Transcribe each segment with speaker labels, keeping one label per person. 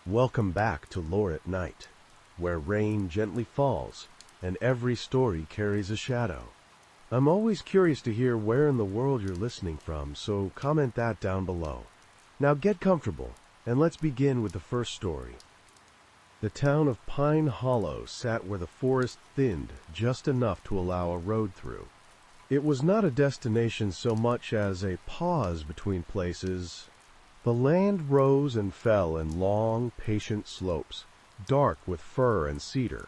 Speaker 1: Welcome back to Lore at Night, where rain gently falls and every story carries a shadow. I'm always curious to hear where in the world you're listening from, so comment that down below. Now get comfortable, and let's begin with the first story. The town of Pine Hollow sat where the forest thinned just enough to allow a road through. It was not a destination so much as a pause between places. The land rose and fell in long, patient slopes, dark with fir and cedar.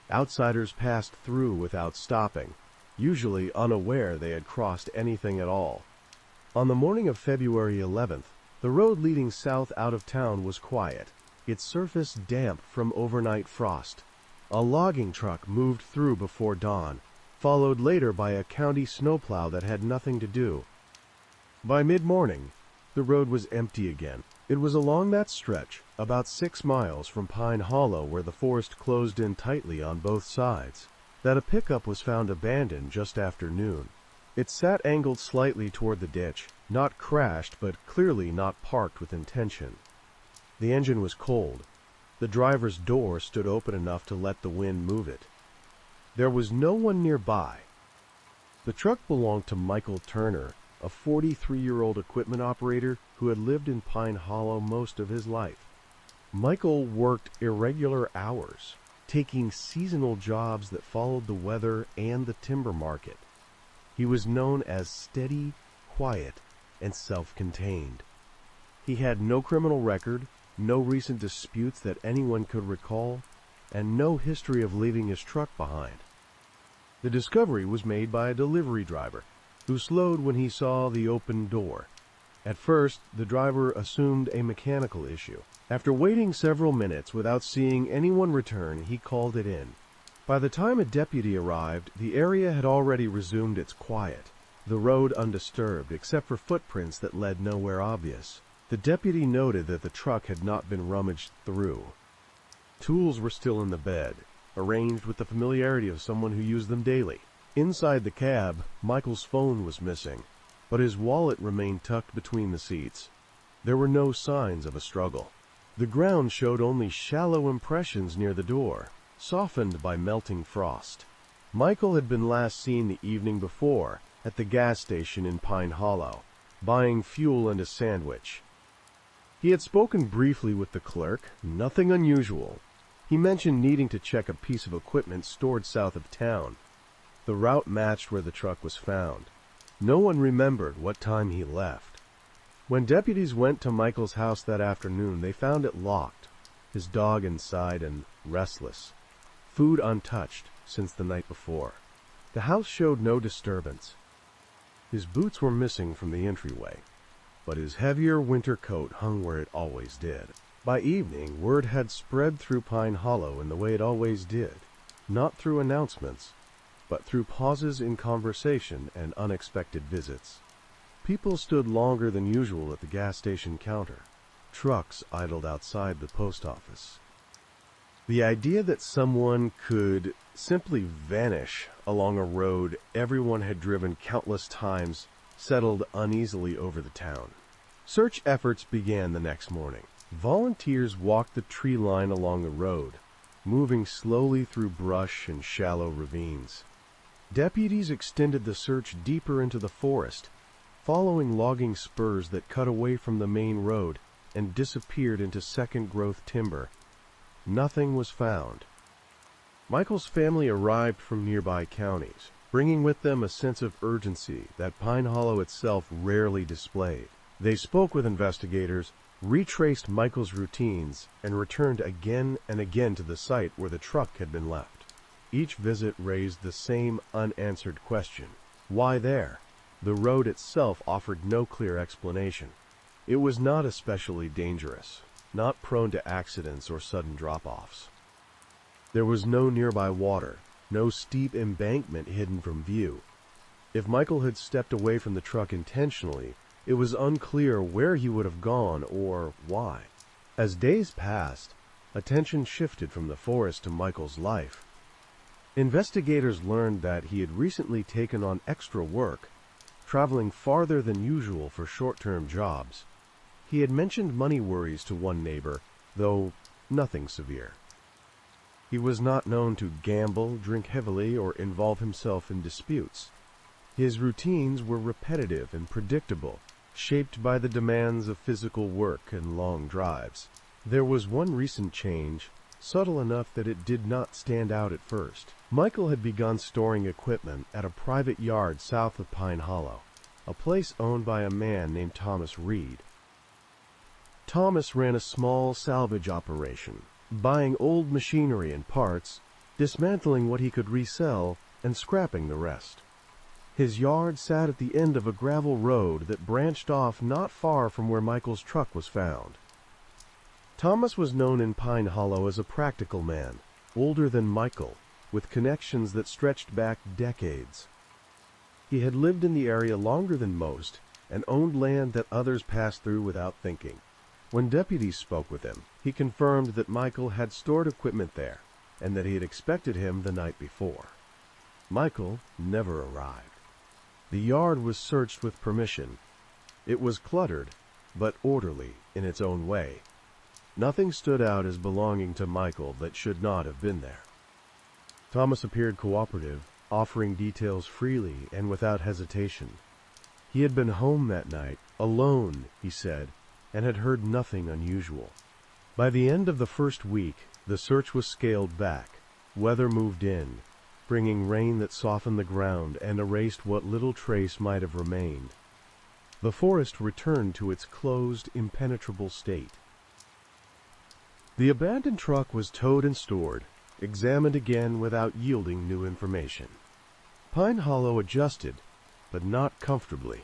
Speaker 1: Outsiders passed through without stopping, usually unaware they had crossed anything at all. On the morning of February 11th, the road leading south out of town was quiet, its surface damp from overnight frost. A logging truck moved through before dawn, followed later by a county snowplow that had nothing to do. By mid-morning, the road was empty again. It was along that stretch, about 6 miles from Pine Hollow where the forest closed in tightly on both sides, that a pickup was found abandoned just after noon. It sat angled slightly toward the ditch, not crashed but clearly not parked with intention. The engine was cold. The driver's door stood open enough to let the wind move it. There was no one nearby. The truck belonged to Michael Turner, a 43-year-old equipment operator who had lived in Pine Hollow most of his life. Michael worked irregular hours, taking seasonal jobs that followed the weather and the timber market. He was known as steady, quiet, and self-contained. He had no criminal record, no recent disputes that anyone could recall, and no history of leaving his truck behind. The discovery was made by a delivery driver, who slowed when he saw the open door. At first, the driver assumed a mechanical issue. After waiting several minutes without seeing anyone return, he called it in. By the time a deputy arrived, the area had already resumed its quiet, the road undisturbed except for footprints that led nowhere obvious. The deputy noted that the truck had not been rummaged through. Tools were still in the bed, arranged with the familiarity of someone who used them daily. Inside the cab, Michael's phone was missing, but his wallet remained tucked between the seats. There were no signs of a struggle. The ground showed only shallow impressions near the door, softened by melting frost. Michael had been last seen the evening before at the gas station in Pine Hollow, buying fuel and a sandwich. He had spoken briefly with the clerk, nothing unusual. He mentioned needing to check a piece of equipment stored south of town. The route matched where the truck was found. No one remembered what time he left. When deputies went to Michael's house that afternoon, they found it locked, his dog inside and restless, food untouched since the night before. The house showed no disturbance. His boots were missing from the entryway, but his heavier winter coat hung where it always did. By evening, word had spread through Pine Hollow in the way it always did, not through announcements, but through pauses in conversation and unexpected visits. People stood longer than usual at the gas station counter. Trucks idled outside the post office. The idea that someone could simply vanish along a road everyone had driven countless times settled uneasily over the town. Search efforts began the next morning. Volunteers walked the tree line along the road, moving slowly through brush and shallow ravines. Deputies extended the search deeper into the forest, following logging spurs that cut away from the main road and disappeared into second-growth timber. Nothing was found. Michael's family arrived from nearby counties, bringing with them a sense of urgency that Pine Hollow itself rarely displayed. They spoke with investigators, retraced Michael's routines, and returned again and again to the site where the truck had been left. Each visit raised the same unanswered question. Why there? The road itself offered no clear explanation. It was not especially dangerous, not prone to accidents or sudden drop-offs. There was no nearby water, no steep embankment hidden from view. If Michael had stepped away from the truck intentionally, it was unclear where he would have gone or why. As days passed, attention shifted from the forest to Michael's life. Investigators learned that he had recently taken on extra work, traveling farther than usual for short-term jobs. He had mentioned money worries to one neighbor though nothing severe. He was not known to gamble, drink heavily, or involve himself in disputes. His routines were repetitive and predictable, shaped by the demands of physical work and long drives. There was one recent change, subtle enough that it did not stand out at first. Michael had begun storing equipment at a private yard south of Pine Hollow, a place owned by a man named Thomas Reed. Thomas ran a small salvage operation, buying old machinery and parts, dismantling what he could resell, and scrapping the rest. His yard sat at the end of a gravel road that branched off not far from where Michael's truck was found. Thomas was known in Pine Hollow as a practical man, older than Michael, with connections that stretched back decades. He had lived in the area longer than most and owned land that others passed through without thinking. When deputies spoke with him, he confirmed that Michael had stored equipment there and that he had expected him the night before. Michael never arrived. The yard was searched with permission. It was cluttered, but orderly in its own way. Nothing stood out as belonging to Michael that should not have been there. Thomas appeared cooperative, offering details freely and without hesitation. He had been home that night, alone, he said, and had heard nothing unusual. By the end of the first week, the search was scaled back. Weather moved in, bringing rain that softened the ground and erased what little trace might have remained. The forest returned to its closed, impenetrable state. The abandoned truck was towed and stored, examined again without yielding new information. Pine Hollow adjusted, but not comfortably.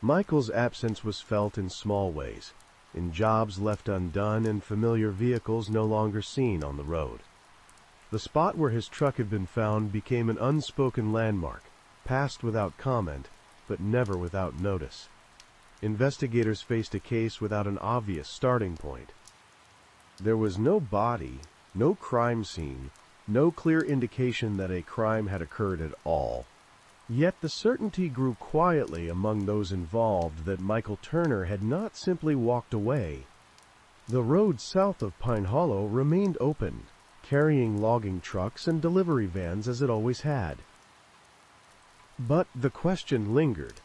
Speaker 1: Michael's absence was felt in small ways, in jobs left undone and familiar vehicles no longer seen on the road. The spot where his truck had been found became an unspoken landmark, passed without comment, but never without notice. Investigators faced a case without an obvious starting point. There was no body, no crime scene, no clear indication that a crime had occurred at all. Yet the certainty grew quietly among those involved that Michael Turner had not simply walked away. The road south of Pine Hollow remained open, carrying logging trucks and delivery vans as it always had. But the question lingered,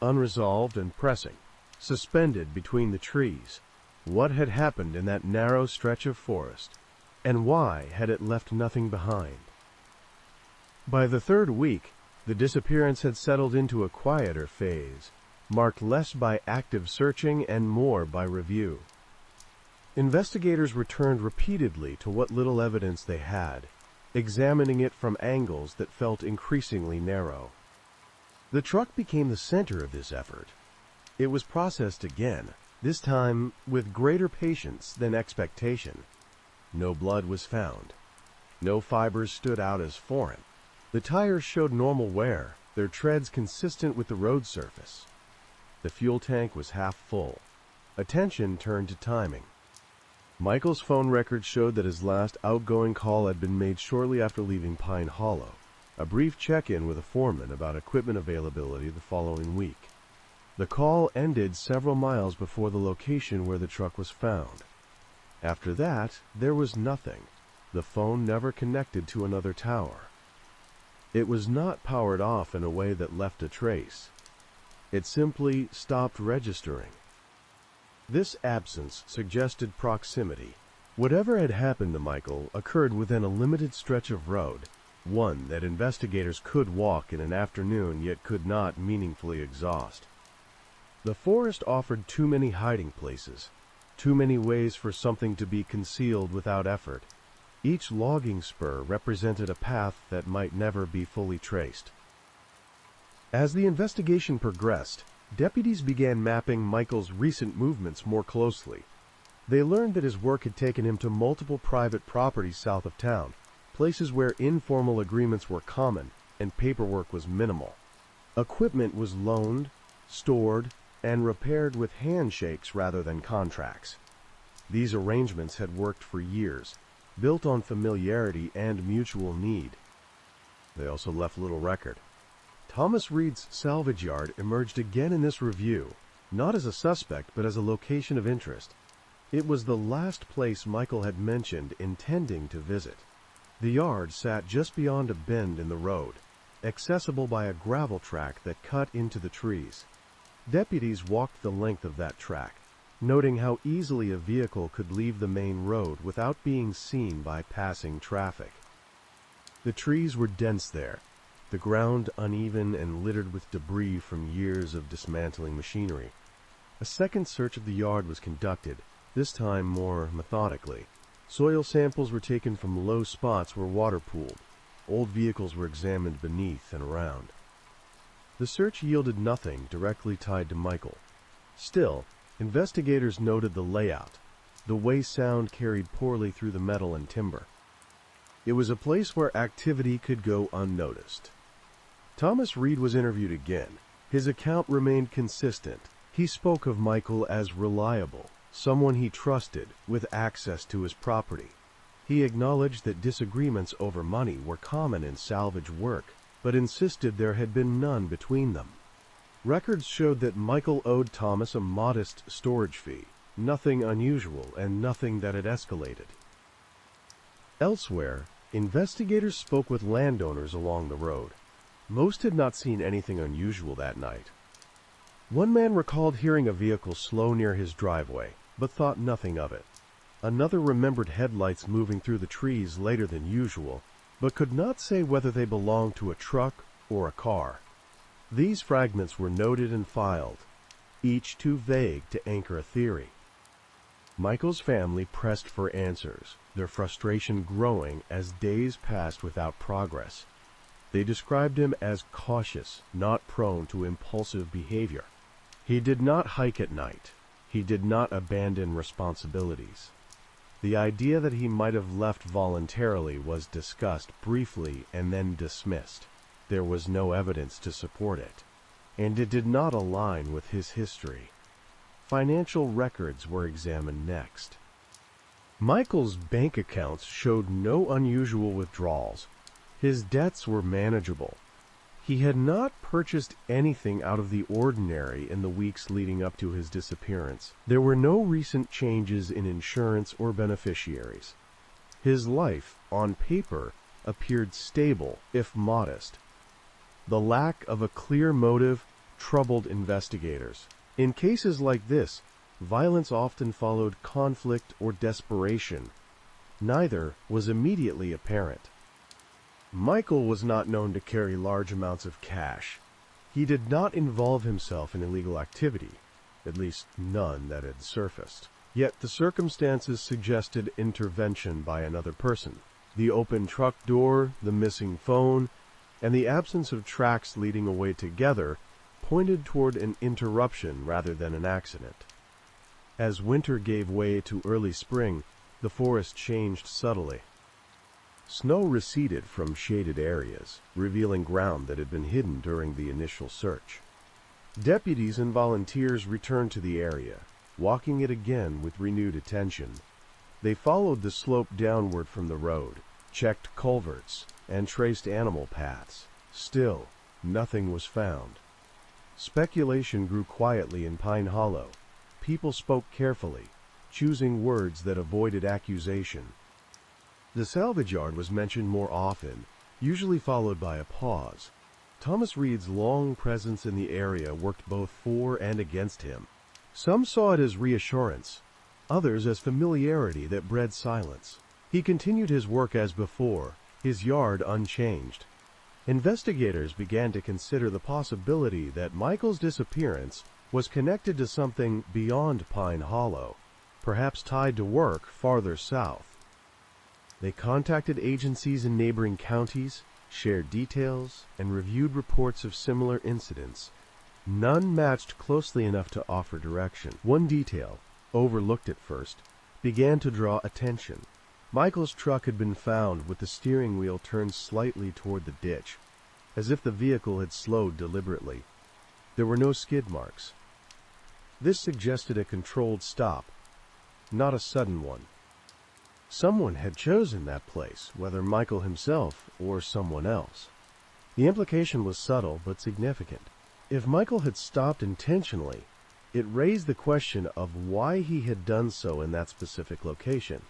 Speaker 1: unresolved and pressing, suspended between the trees. What had happened in that narrow stretch of forest, and why had it left nothing behind? By the third week, the disappearance had settled into a quieter phase, marked less by active searching and more by review. Investigators returned repeatedly to what little evidence they had, examining it from angles that felt increasingly narrow. The truck became the center of this effort. It was processed again, this time with greater patience than expectation. No blood was found. No fibers stood out as foreign. The tires showed normal wear, their treads consistent with the road surface. The fuel tank was half full. Attention turned to timing. Michael's phone records showed that his last outgoing call had been made shortly after leaving Pine Hollow, a brief check-in with a foreman about equipment availability the following week. The call ended several miles before the location where the truck was found. After that, there was nothing. The phone never connected to another tower. It was not powered off in a way that left a trace. It simply stopped registering. This absence suggested proximity. Whatever had happened to Michael occurred within a limited stretch of road, one that investigators could walk in an afternoon yet could not meaningfully exhaust. The forest offered too many hiding places, too many ways for something to be concealed without effort. Each logging spur represented a path that might never be fully traced. As the investigation progressed, deputies began mapping Michael's recent movements more closely. They learned that his work had taken him to multiple private properties south of town, places where informal agreements were common and paperwork was minimal. Equipment was loaned, stored, and repaired with handshakes rather than contracts. These arrangements had worked for years, built on familiarity and mutual need. They also left little record. Thomas Reed's salvage yard emerged again in this review, not as a suspect but as a location of interest. It was the last place Michael had mentioned intending to visit. The yard sat just beyond a bend in the road, accessible by a gravel track that cut into the trees. Deputies walked the length of that track, noting how easily a vehicle could leave the main road without being seen by passing traffic. The trees were dense there, the ground uneven and littered with debris from years of dismantling machinery. A second search of the yard was conducted, this time more methodically. Soil samples were taken from low spots where water pooled. Old vehicles were examined beneath and around. The search yielded nothing directly tied to Michael. Still, investigators noted the layout, the way sound carried poorly through the metal and timber. It was a place where activity could go unnoticed. Thomas Reed was interviewed again. His account remained consistent. He spoke of Michael as reliable, someone he trusted with access to his property. He acknowledged that disagreements over money were common in salvage work, but insisted there had been none between them. Records showed that Michael owed Thomas a modest storage fee, nothing unusual and nothing that had escalated. Elsewhere, investigators spoke with landowners along the road. Most had not seen anything unusual that night. One man recalled hearing a vehicle slow near his driveway, but thought nothing of it. Another remembered headlights moving through the trees later than usual, but could not say whether they belonged to a truck or a car. These fragments were noted and filed, each too vague to anchor a theory. Michael's family pressed for answers, their frustration growing as days passed without progress. They described him as cautious, not prone to impulsive behavior. He did not hike at night. He did not abandon responsibilities. The idea that he might have left voluntarily was discussed briefly and then dismissed. There was no evidence to support it, and it did not align with his history. Financial records were examined next. Michael's bank accounts showed no unusual withdrawals. His debts were manageable. He had not purchased anything out of the ordinary in the weeks leading up to his disappearance. There were no recent changes in insurance or beneficiaries. His life, on paper, appeared stable, if modest. The lack of a clear motive troubled investigators. In cases like this, violence often followed conflict or desperation. Neither was immediately apparent. Michael was not known to carry large amounts of cash. He did not involve himself in illegal activity, at least none that had surfaced. Yet the circumstances suggested intervention by another person. The open truck door, the missing phone, and the absence of tracks leading away together pointed toward an interruption rather than an accident. As winter gave way to early spring, the forest changed subtly. Snow receded from shaded areas, revealing ground that had been hidden during the initial search. Deputies and volunteers returned to the area, walking it again with renewed attention. They followed the slope downward from the road, checked culverts, and traced animal paths. Still, nothing was found. Speculation grew quietly in Pine Hollow. People spoke carefully, choosing words that avoided accusation. The salvage yard was mentioned more often, usually followed by a pause. Thomas Reed's long presence in the area worked both for and against him. Some saw it as reassurance, others as familiarity that bred silence. He continued his work as before, his yard unchanged. Investigators began to consider the possibility that Michael's disappearance was connected to something beyond Pine Hollow, perhaps tied to work farther south. They contacted agencies in neighboring counties, shared details, and reviewed reports of similar incidents. None matched closely enough to offer direction. One detail, overlooked at first, began to draw attention. Michael's truck had been found with the steering wheel turned slightly toward the ditch, as if the vehicle had slowed deliberately. There were no skid marks. This suggested a controlled stop, not a sudden one. Someone had chosen that place, whether Michael himself or someone else. The implication was subtle but significant. If Michael had stopped intentionally, It raised the question of why he had done so in that specific location.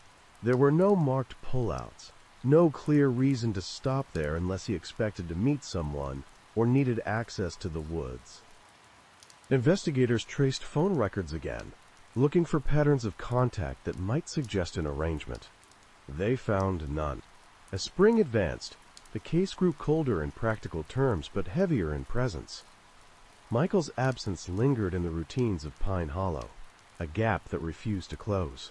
Speaker 1: There were no marked pullouts, no clear reason to stop there unless he expected to meet someone or needed access to the woods. Investigators traced phone records again, looking for patterns of contact that might suggest an arrangement. They found none. As spring advanced, the case grew colder in practical terms but heavier in presence. Michael's absence lingered in the routines of Pine Hollow, a gap that refused to close.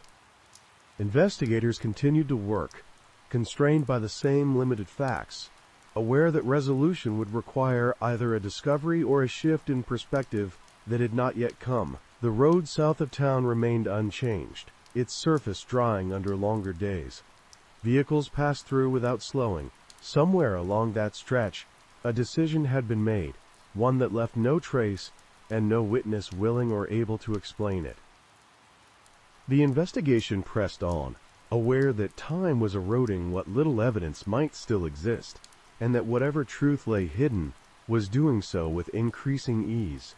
Speaker 1: Investigators continued to work, constrained by the same limited facts, aware that resolution would require either a discovery or a shift in perspective that had not yet come. The road south of town remained unchanged, its surface drying under longer days. Vehicles passed through without slowing. Somewhere along that stretch, a decision had been made, one that left no trace and no witness willing or able to explain it. The investigation pressed on, aware that time was eroding what little evidence might still exist, and that whatever truth lay hidden was doing so with increasing ease.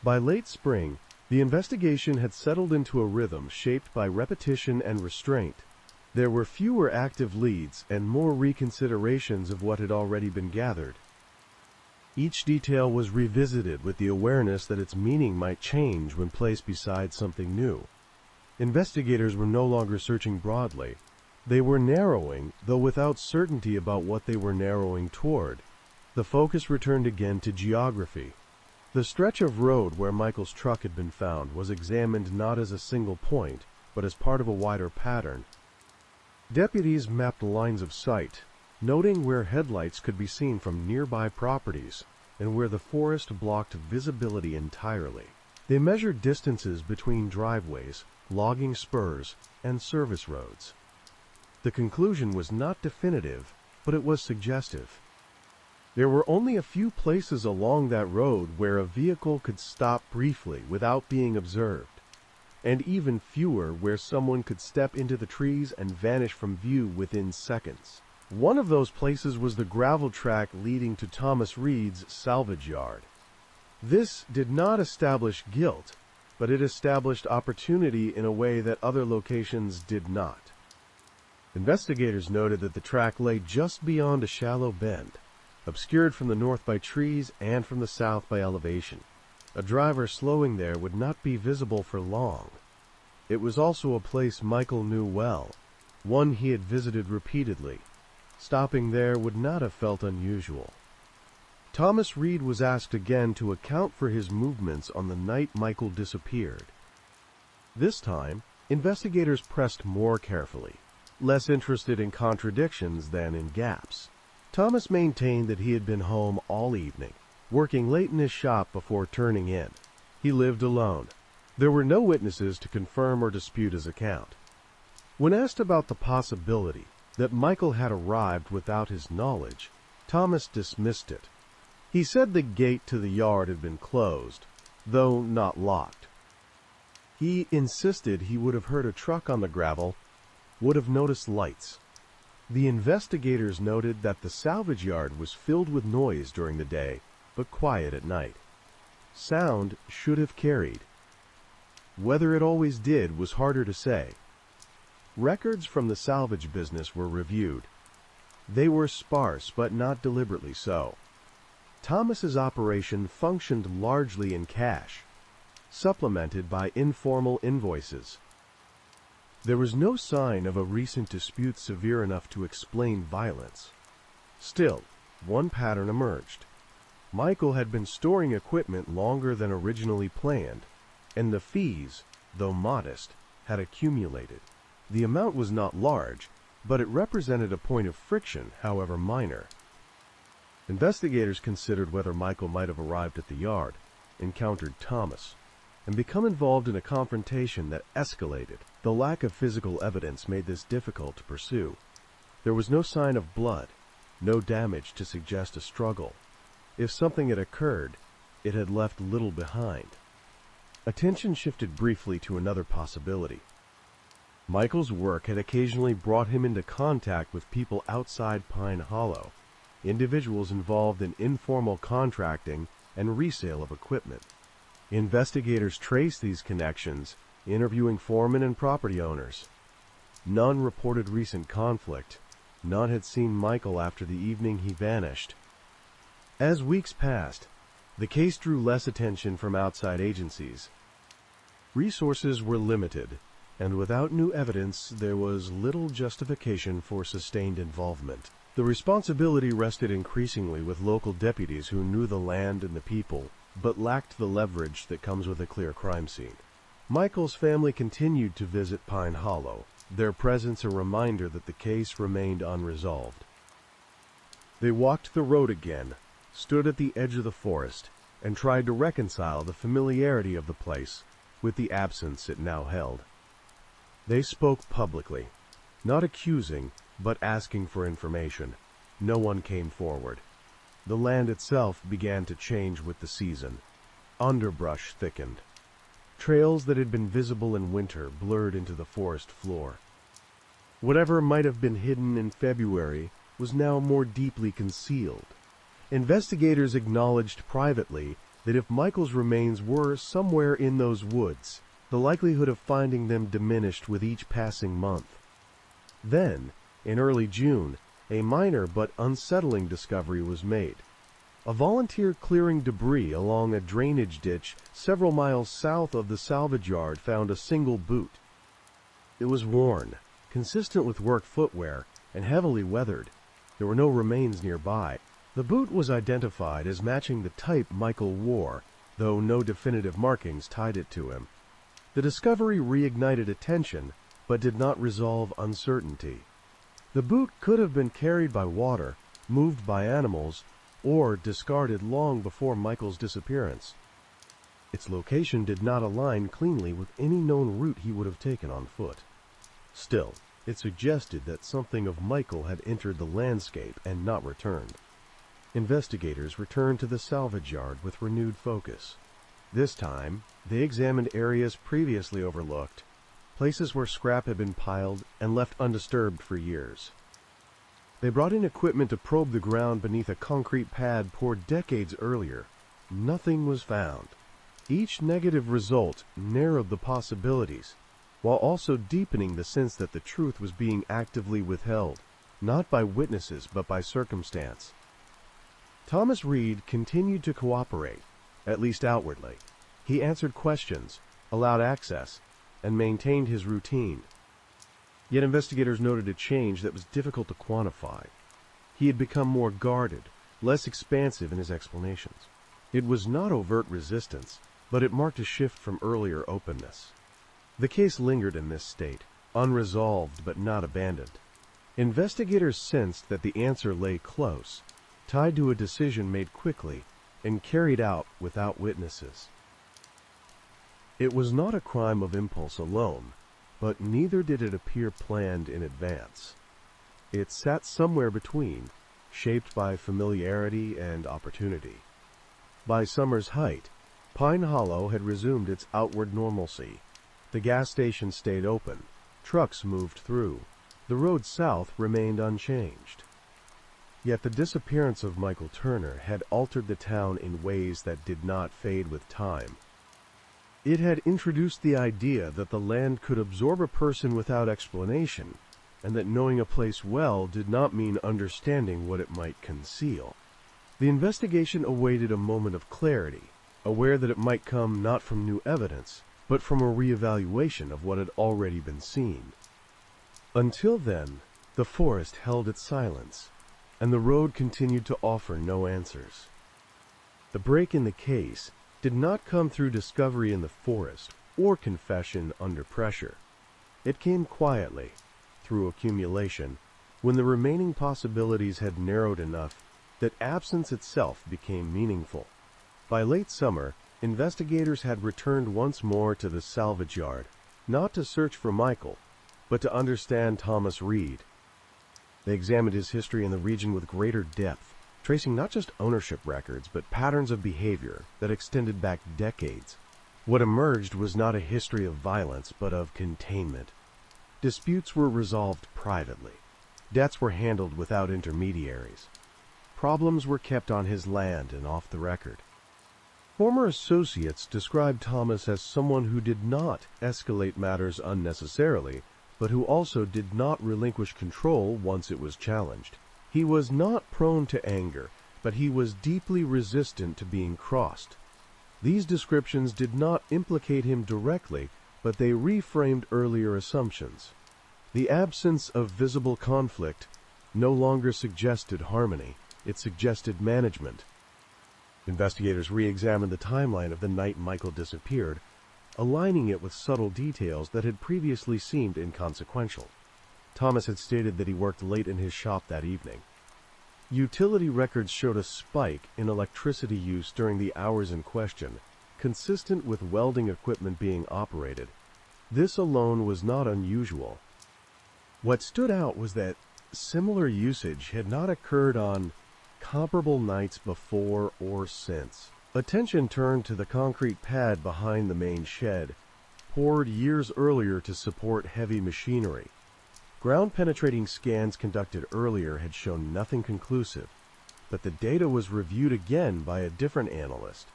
Speaker 1: By late spring, the investigation had settled into a rhythm shaped by repetition and restraint. There were fewer active leads and more reconsiderations of what had already been gathered. Each detail was revisited with the awareness that its meaning might change when placed beside something new. Investigators were no longer searching broadly. They were narrowing, though without certainty about what they were narrowing toward. The focus returned again to geography. The stretch of road where Michael's truck had been found was examined not as a single point, but as part of a wider pattern. Deputies mapped lines of sight, noting where headlights could be seen from nearby properties and where the forest blocked visibility entirely. They measured distances between driveways, logging spurs, and service roads. The conclusion was not definitive, but it was suggestive. There were only a few places along that road where a vehicle could stop briefly without being observed, and even fewer where someone could step into the trees and vanish from view within seconds. One of those places was the gravel track leading to Thomas Reed's salvage yard. This did not establish guilt, but it established opportunity in a way that other locations did not. Investigators noted that the track lay just beyond a shallow bend, obscured from the north by trees and from the south by elevation. A driver slowing there would not be visible for long. It was also a place Michael knew well, one he had visited repeatedly. Stopping there would not have felt unusual. Thomas Reed was asked again to account for his movements on the night Michael disappeared. This time, investigators pressed more carefully, less interested in contradictions than in gaps. Thomas maintained that he had been home all evening, working late in his shop before turning in. He lived alone. There were no witnesses to confirm or dispute his account. When asked about the possibility that Michael had arrived without his knowledge, Thomas dismissed it. He said the gate to the yard had been closed, though not locked. He insisted he would have heard a truck on the gravel, would have noticed lights. The investigators noted that the salvage yard was filled with noise during the day, but quiet at night. Sound should have carried. Whether it always did was harder to say. Records from the salvage business were reviewed. They were sparse, but not deliberately so. Thomas's operation functioned largely in cash, supplemented by informal invoices. There was no sign of a recent dispute severe enough to explain violence. Still, one pattern emerged. Michael had been storing equipment longer than originally planned, and the fees, though modest, had accumulated. The amount was not large, but it represented a point of friction, however minor. Investigators considered whether Michael might have arrived at the yard, encountered Thomas, and become involved in a confrontation that escalated. The lack of physical evidence made this difficult to pursue. There was no sign of blood, no damage to suggest a struggle. If something had occurred, it had left little behind. Attention shifted briefly to another possibility. Michael's work had occasionally brought him into contact with people outside Pine Hollow, individuals involved in informal contracting and resale of equipment. Investigators traced these connections, interviewing foremen and property owners. None reported recent conflict. None had seen Michael after the evening he vanished. As weeks passed, the case drew less attention from outside agencies. Resources were limited, and without new evidence, there was little justification for sustained involvement. The responsibility rested increasingly with local deputies who knew the land and the people, but lacked the leverage that comes with a clear crime scene. Michael's family continued to visit Pine Hollow, their presence a reminder that the case remained unresolved. They walked the road again, stood at the edge of the forest, and tried to reconcile the familiarity of the place with the absence it now held. They spoke publicly, not accusing, but asking for information. No one came forward. The land itself began to change with the season. Underbrush thickened. Trails that had been visible in winter blurred into the forest floor. Whatever might have been hidden in February was now more deeply concealed. Investigators acknowledged privately that if Michael's remains were somewhere in those woods, the likelihood of finding them diminished with each passing month. Then, in early June, a minor but unsettling discovery was made. A volunteer clearing debris along a drainage ditch several miles south of the salvage yard found a single boot. It was worn, consistent with work footwear, and heavily weathered. There were no remains nearby. The boot was identified as matching the type Michael wore, though no definitive markings tied it to him. The discovery reignited attention, but did not resolve uncertainty. The boot could have been carried by water, moved by animals, or discarded long before Michael's disappearance. Its location did not align cleanly with any known route he would have taken on foot. Still, it suggested that something of Michael had entered the landscape and not returned. Investigators returned to the salvage yard with renewed focus. This time, they examined areas previously overlooked, places where scrap had been piled and left undisturbed for years. They brought in equipment to probe the ground beneath a concrete pad poured decades earlier. Nothing was found. Each negative result narrowed the possibilities, while also deepening the sense that the truth was being actively withheld, not by witnesses but by circumstance. Thomas Reed continued to cooperate, at least outwardly. He answered questions, allowed access, and maintained his routine. Yet investigators noted a change that was difficult to quantify. He had become more guarded, less expansive in his explanations. It was not overt resistance, but it marked a shift from earlier openness. The case lingered in this state, unresolved but not abandoned. Investigators sensed that the answer lay close, tied to a decision made quickly and carried out without witnesses. It was not a crime of impulse alone, but neither did it appear planned in advance. It sat somewhere between, shaped by familiarity and opportunity. By summer's height, Pine Hollow had resumed its outward normalcy. The gas station stayed open, trucks moved through, the road south remained unchanged. Yet the disappearance of Michael Turner had altered the town in ways that did not fade with time. It had introduced the idea that the land could absorb a person without explanation, and that knowing a place well did not mean understanding what it might conceal. The investigation awaited a moment of clarity, aware that it might come not from new evidence, but from a reevaluation of what had already been seen. Until then, the forest held its silence, and the road continued to offer no answers. The break in the case did not come through discovery in the forest or confession under pressure. It came quietly, through accumulation, when the remaining possibilities had narrowed enough that absence itself became meaningful. By late summer, investigators had returned once more to the salvage yard, not to search for Michael, but to understand Thomas Reed. They examined his history in the region with greater depth, tracing not just ownership records, but patterns of behavior that extended back decades. What emerged was not a history of violence, but of containment. Disputes were resolved privately. Debts were handled without intermediaries. Problems were kept on his land and off the record. Former associates described Thomas as someone who did not escalate matters unnecessarily, but who also did not relinquish control once it was challenged. He was not prone to anger, but he was deeply resistant to being crossed. These descriptions did not implicate him directly, but they reframed earlier assumptions. The absence of visible conflict no longer suggested harmony, it suggested management. Investigators re-examined the timeline of the night Michael disappeared, aligning it with subtle details that had previously seemed inconsequential. Thomas had stated that he worked late in his shop that evening. Utility records showed a spike in electricity use during the hours in question, consistent with welding equipment being operated. This alone was not unusual. What stood out was that similar usage had not occurred on comparable nights before or since. Attention turned to the concrete pad behind the main shed, poured years earlier to support heavy machinery. Ground-penetrating scans conducted earlier had shown nothing conclusive, but the data was reviewed again by a different analyst.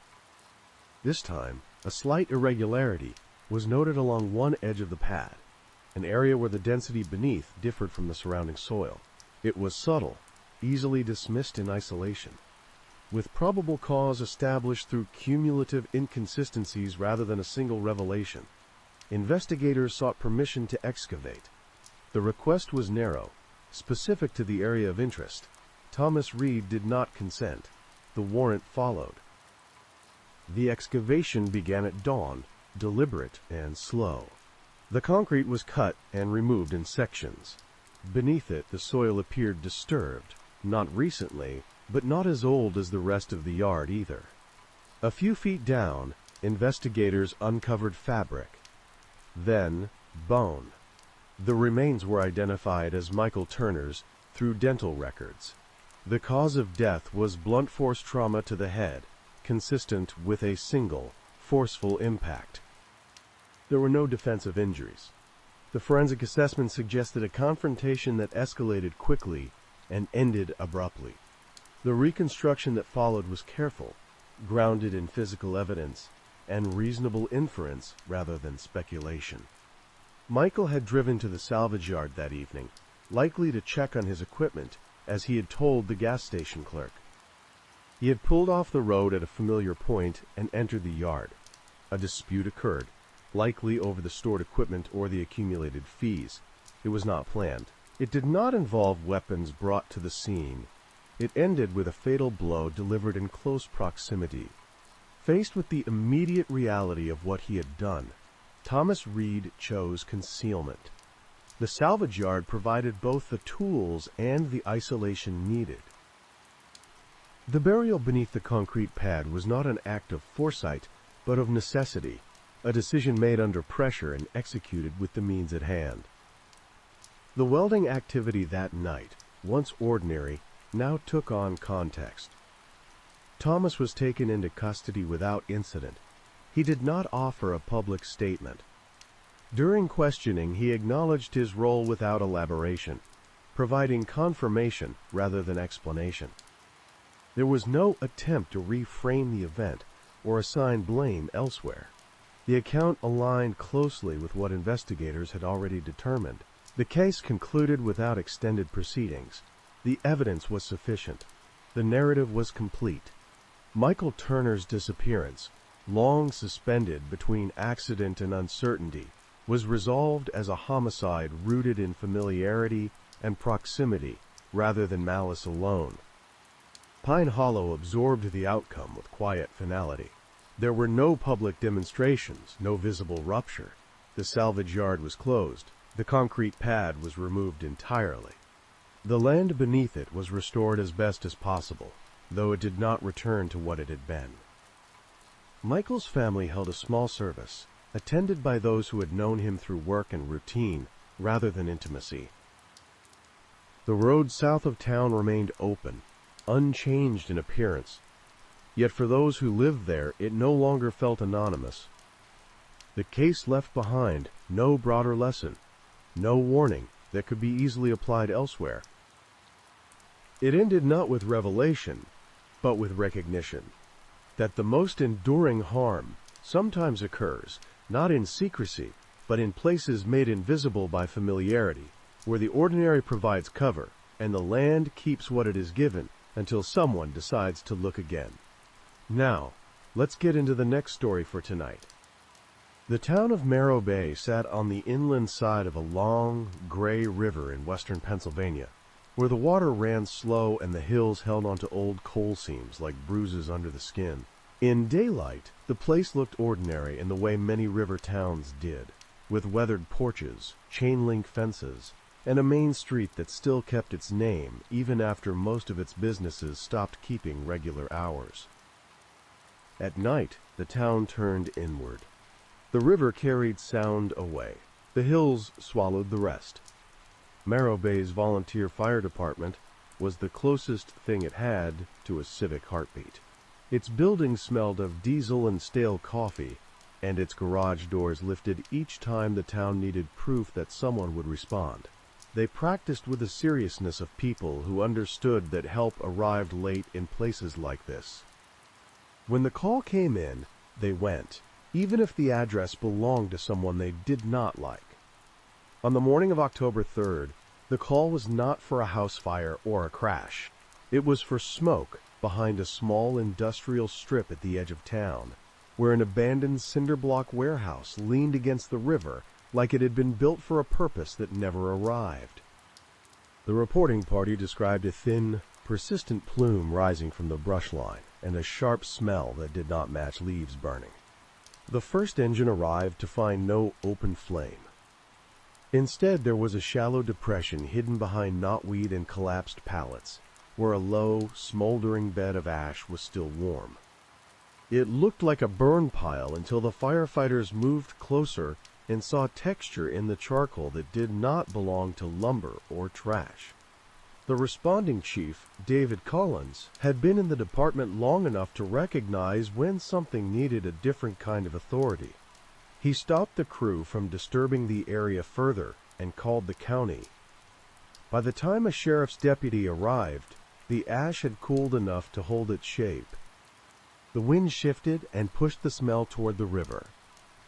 Speaker 1: This time, a slight irregularity was noted along one edge of the pad, an area where the density beneath differed from the surrounding soil. It was subtle, easily dismissed in isolation, with probable cause established through cumulative inconsistencies rather than a single revelation. Investigators sought permission to excavate. The request was narrow, specific to the area of interest. Thomas Reed did not consent. The warrant followed. The excavation began at dawn, deliberate and slow. The concrete was cut and removed in sections. Beneath it, the soil appeared disturbed, not recently, but not as old as the rest of the yard either. A few feet down, investigators uncovered fabric. Then, bone. The remains were identified as Michael Turner's through dental records. The cause of death was blunt force trauma to the head, consistent with a single, forceful impact. There were no defensive injuries. The forensic assessment suggested a confrontation that escalated quickly and ended abruptly. The reconstruction that followed was careful, grounded in physical evidence and reasonable inference rather than speculation. Michael had driven to the salvage yard that evening, likely to check on his equipment, as he had told the gas station clerk. He had pulled off the road at a familiar point and entered the yard. A dispute occurred, likely over the stored equipment or the accumulated fees. It was not planned. It did not involve weapons brought to the scene. It ended with a fatal blow delivered in close proximity. Faced with the immediate reality of what he had done, Thomas Reed chose concealment. The salvage yard provided both the tools and the isolation needed. The burial beneath the concrete pad was not an act of foresight, but of necessity, a decision made under pressure and executed with the means at hand. The welding activity that night, once ordinary, now took on context. Thomas was taken into custody without incident. He did not offer a public statement. During questioning, he acknowledged his role without elaboration, providing confirmation rather than explanation. There was no attempt to reframe the event or assign blame elsewhere. The account aligned closely with what investigators had already determined. The case concluded without extended proceedings. The evidence was sufficient. The narrative was complete. Michael Turner's disappearance, long suspended between accident and uncertainty, was resolved as a homicide rooted in familiarity and proximity rather than malice alone. Pine Hollow absorbed the outcome with quiet finality. There were no public demonstrations, no visible rupture. The salvage yard was closed. The concrete pad was removed entirely. The land beneath it was restored as best as possible, though it did not return to what it had been. Michael's family held a small service, attended by those who had known him through work and routine, rather than intimacy. The road south of town remained open, unchanged in appearance, yet for those who lived there it no longer felt anonymous. The case left behind no broader lesson, no warning that could be easily applied elsewhere. It ended not with revelation, but with recognition. that the most enduring harm sometimes occurs not in secrecy, but in places made invisible by familiarity, where the ordinary provides cover, and the land keeps what it is given until someone decides to look again. Now, let's get into the next story for tonight. The town of Morro Bay sat on the inland side of a long, gray river in western Pennsylvania, where the water ran slow and the hills held onto old coal seams like bruises under the skin. In daylight, the place looked ordinary in the way many river towns did, with weathered porches, chain-link fences, and a main street that still kept its name even after most of its businesses stopped keeping regular hours. At night, the town turned inward. The river carried sound away. The hills swallowed the rest. Morro Bay's volunteer fire department was the closest thing it had to a civic heartbeat. Its building smelled of diesel and stale coffee, and its garage doors lifted each time the town needed proof that someone would respond. They practiced with the seriousness of people who understood that help arrived late in places like this. When the call came in, they went, even if the address belonged to someone they did not like. On the morning of October 3rd, the call was not for a house fire or a crash. It was for smoke behind a small industrial strip at the edge of town, where an abandoned cinder block warehouse leaned against the river like it had been built for a purpose that never arrived. The reporting party described a thin, persistent plume rising from the brush line and a sharp smell that did not match leaves burning. The first engine arrived to find no open flame. Instead, there was a shallow depression hidden behind knotweed and collapsed pallets, where a low, smoldering bed of ash was still warm. It looked like a burn pile until the firefighters moved closer and saw texture in the charcoal that did not belong to lumber or trash. The responding chief, David Collins, had been in the department long enough to recognize when something needed a different kind of authority. He stopped the crew from disturbing the area further and called the county. By the time a sheriff's deputy arrived, the ash had cooled enough to hold its shape. The wind shifted and pushed the smell toward the river.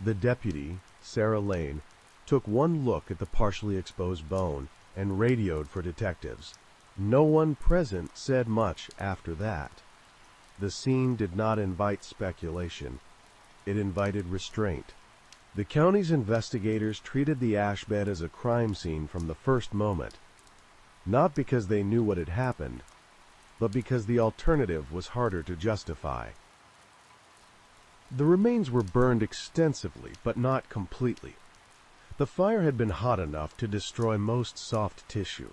Speaker 1: The deputy, Sarah Lane, took one look at the partially exposed bone and radioed for detectives. No one present said much after that. The scene did not invite speculation. It invited restraint. The county's investigators treated the ash bed as a crime scene from the first moment, not because they knew what had happened, but because the alternative was harder to justify. The remains were burned extensively, but not completely. The fire had been hot enough to destroy most soft tissue,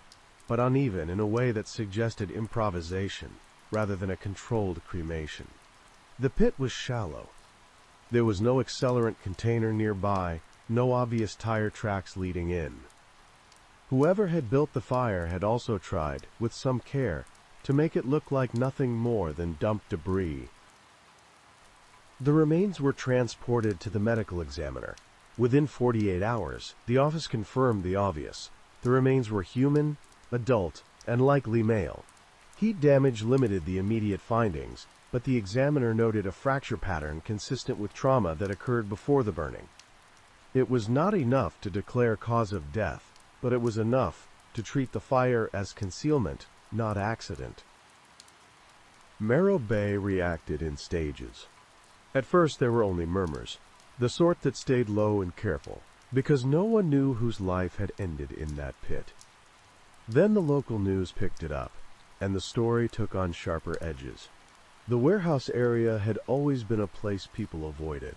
Speaker 1: but uneven in a way that suggested improvisation rather than a controlled cremation. The pit was shallow. There was no accelerant container nearby, no obvious tire tracks leading in. Whoever had built the fire had also tried, with some care, to make it look like nothing more than dumped debris. The remains were transported to the medical examiner. Within 48 hours, the office confirmed the obvious. The remains were human, adult, and likely male. Heat damage limited the immediate findings, but the examiner noted a fracture pattern consistent with trauma that occurred before the burning. It was not enough to declare cause of death, but it was enough to treat the fire as concealment, not accident. Morro Bay reacted in stages. At first there were only murmurs, the sort that stayed low and careful, because no one knew whose life had ended in that pit. Then the local news picked it up, and the story took on sharper edges. The warehouse area had always been a place people avoided,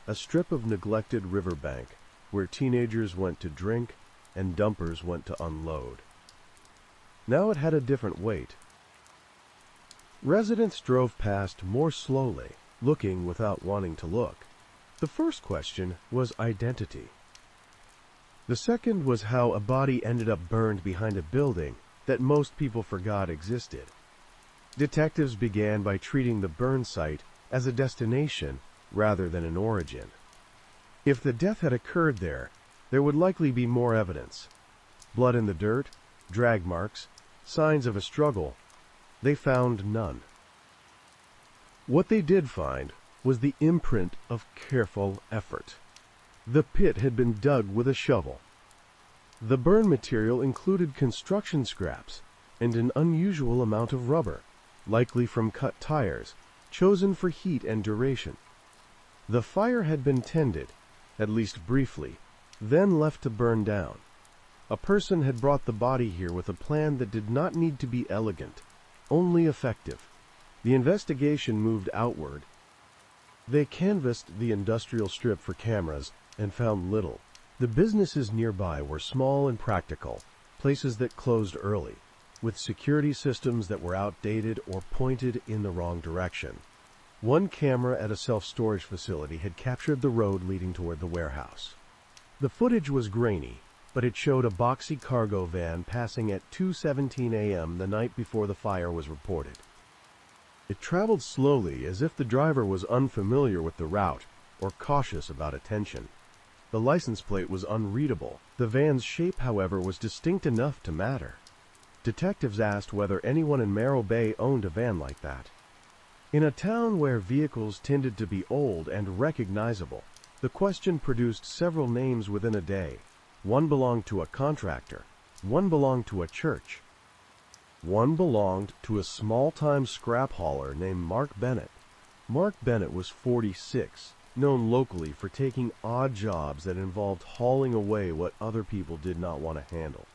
Speaker 1: a strip of neglected riverbank where teenagers went to drink and dumpers went to unload. Now it had a different weight. Residents drove past more slowly, looking without wanting to look. The first question was identity. The second was how a body ended up burned behind a building that most people forgot existed. Detectives began by treating the burn site as a destination rather than an origin. If the death had occurred there, there would likely be more evidence. Blood in the dirt, drag marks, signs of a struggle. They found none. What they did find was the imprint of careful effort. The pit had been dug with a shovel. The burn material included construction scraps and an unusual amount of rubber, likely from cut tires, chosen for heat and duration. The fire had been tended, at least briefly, then left to burn down. A person had brought the body here with a plan that did not need to be elegant, only effective. The investigation moved outward. They canvassed the industrial strip for cameras and found little. The businesses nearby were small and practical, places that closed early, with security systems that were outdated or pointed in the wrong direction. One camera at a self-storage facility had captured the road leading toward the warehouse. The footage was grainy, but it showed a boxy cargo van passing at 2:17 a.m. the night before the fire was reported. It traveled slowly, as if the driver was unfamiliar with the route or cautious about attention. The license plate was unreadable. The van's shape, however, was distinct enough to matter. Detectives asked whether anyone in Morro Bay owned a van like that. In a town where vehicles tended to be old and recognizable, the question produced several names within a day. One belonged to a contractor. One belonged to a church. One belonged to a small-time scrap hauler named Mark Bennett. Mark Bennett was 46, known locally for taking odd jobs that involved hauling away what other people did not want to handle.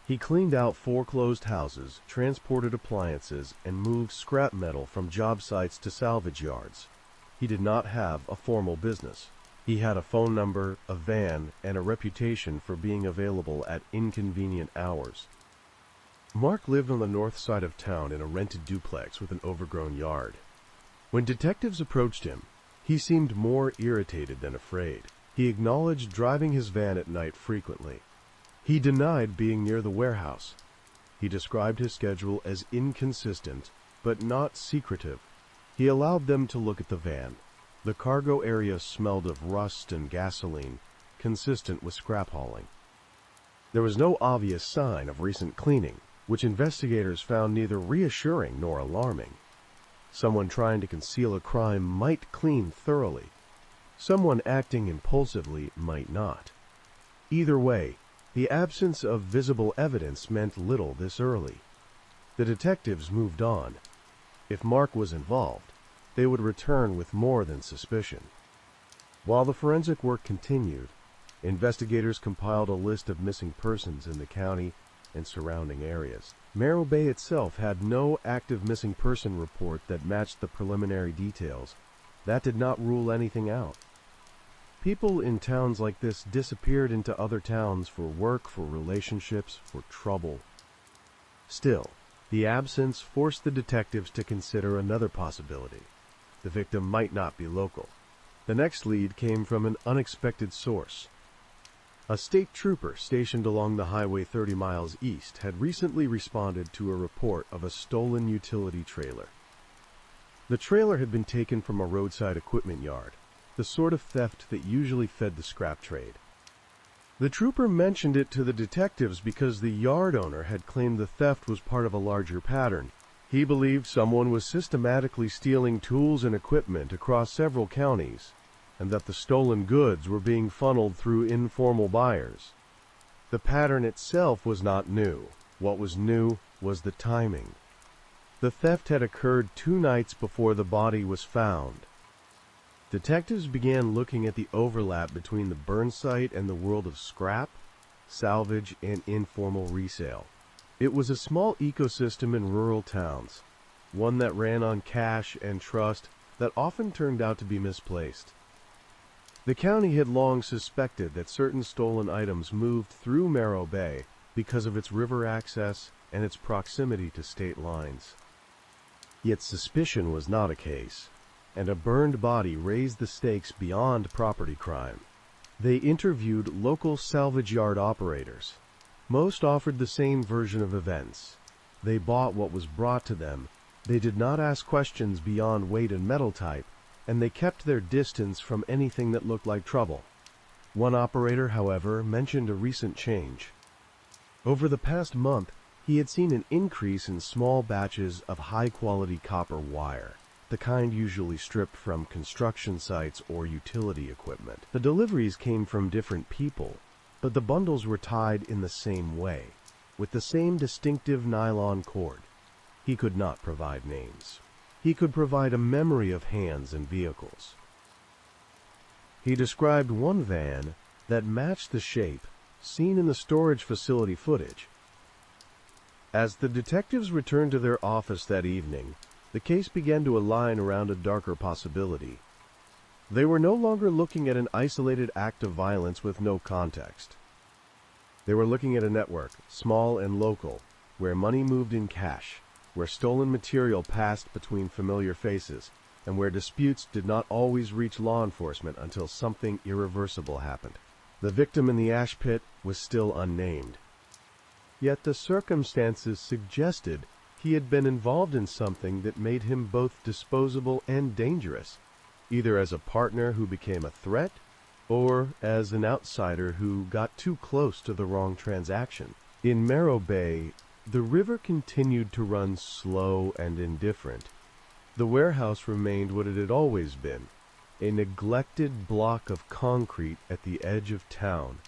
Speaker 1: He cleaned out foreclosed houses, transported appliances, and moved scrap metal from job sites to salvage yards. He did not have a formal business. He had a phone number, a van, and a reputation for being available at inconvenient hours. Mark lived on the north side of town in a rented duplex with an overgrown yard. When detectives approached him, he seemed more irritated than afraid. He acknowledged driving his van at night frequently. He denied being near the warehouse. He described his schedule as inconsistent, but not secretive. He allowed them to look at the van. The cargo area smelled of rust and gasoline, consistent with scrap hauling. There was no obvious sign of recent cleaning, which investigators found neither reassuring nor alarming. Someone trying to conceal a crime might clean thoroughly. Someone acting impulsively might not. Either way, the absence of visible evidence meant little this early. The detectives moved on. If Mark was involved, they would return with more than suspicion. While the forensic work continued, investigators compiled a list of missing persons in the county and surrounding areas. Morro Bay itself had no active missing person report that matched the preliminary details. That did not rule anything out. People in towns like this disappeared into other towns for work, for relationships, for trouble. Still, the absence forced the detectives to consider another possibility. The victim might not be local. The next lead came from an unexpected source. A state trooper stationed along the highway 30 miles east had recently responded to a report of a stolen utility trailer. The trailer had been taken from a roadside equipment yard, the sort of theft that usually fed the scrap trade. The trooper mentioned it to the detectives because the yard owner had claimed the theft was part of a larger pattern. He believed someone was systematically stealing tools and equipment across several counties, and that the stolen goods were being funneled through informal buyers. The pattern itself was not new. What was new was the timing. The theft had occurred 2 nights before the body was found. Detectives began looking at the overlap between the burn site and the world of scrap, salvage, and informal resale. It was a small ecosystem in rural towns, one that ran on cash and trust that often turned out to be misplaced. The county had long suspected that certain stolen items moved through Morro Bay because of its river access and its proximity to state lines. Yet suspicion was not a case, and a burned body raised the stakes beyond property crime. They interviewed local salvage yard operators. Most offered the same version of events. They bought what was brought to them. They did not ask questions beyond weight and metal type, and they kept their distance from anything that looked like trouble. One operator, however, mentioned a recent change. Over the past month, he had seen an increase in small batches of high-quality copper wire. the kind usually stripped from construction sites or utility equipment. The deliveries came from different people, but the bundles were tied in the same way, with the same distinctive nylon cord. He could not provide names. He could provide a memory of hands and vehicles. He described one van that matched the shape seen in the storage facility footage. As the detectives returned to their office that evening, the case began to align around a darker possibility. They were no longer looking at an isolated act of violence with no context. They were looking at a network, small and local, where money moved in cash, where stolen material passed between familiar faces, and where disputes did not always reach law enforcement until something irreversible happened. The victim in the ash pit was still unnamed. Yet the circumstances suggested he had been involved in something that made him both disposable and dangerous, either as a partner who became a threat, or as an outsider who got too close to the wrong transaction. In Morro Bay, the river continued to run slow and indifferent. The warehouse remained what it had always been, a neglected block of concrete at the edge of town.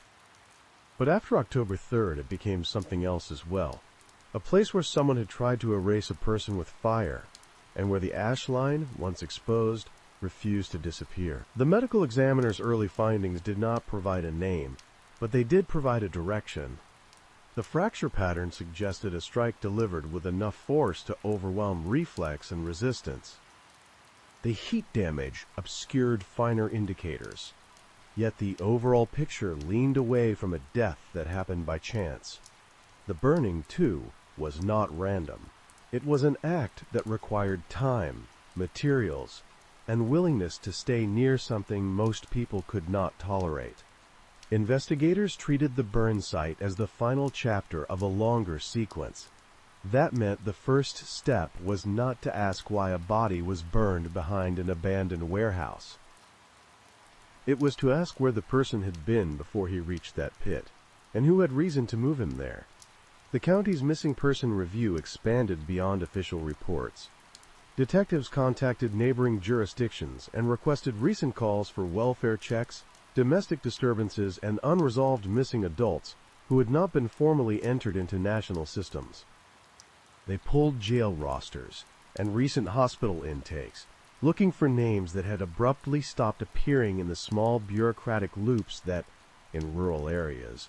Speaker 1: But after October 3rd, it became something else as well. A place where someone had tried to erase a person with fire, and where the ash line, once exposed, refused to disappear. The medical examiner's early findings did not provide a name, but they did provide a direction. The fracture pattern suggested a strike delivered with enough force to overwhelm reflex and resistance. The heat damage obscured finer indicators, yet the overall picture leaned away from a death that happened by chance. The burning, too, was not random. It was an act that required time, materials, and willingness to stay near something most people could not tolerate. Investigators treated the burn site as the final chapter of a longer sequence. That meant the first step was not to ask why a body was burned behind an abandoned warehouse. It was to ask where the person had been before he reached that pit, and who had reason to move him there. The county's missing person review expanded beyond official reports. Detectives contacted neighboring jurisdictions and requested recent calls for welfare checks, domestic disturbances, and unresolved missing adults who had not been formally entered into national systems. They pulled jail rosters and recent hospital intakes, looking for names that had abruptly stopped appearing in the small bureaucratic loops that, in rural areas,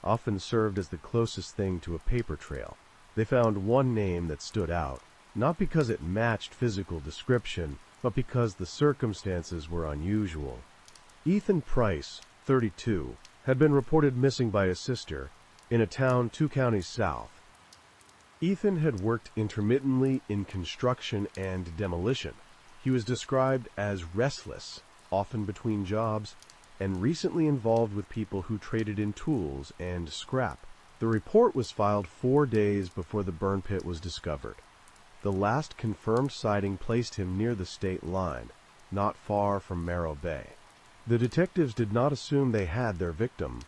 Speaker 1: often served as the closest thing to a paper trail. They found one name that stood out, not because it matched physical description, but because the circumstances were unusual. Ethan Price, 32, had been reported missing by his sister in a town 2 counties south. Ethan had worked intermittently in construction and demolition. He was described as restless, often between jobs, and recently involved with people who traded in tools and scrap. The report was filed 4 days before the burn pit was discovered. The last confirmed sighting placed him near the state line, not far from Morro Bay. The detectives did not assume they had their victim.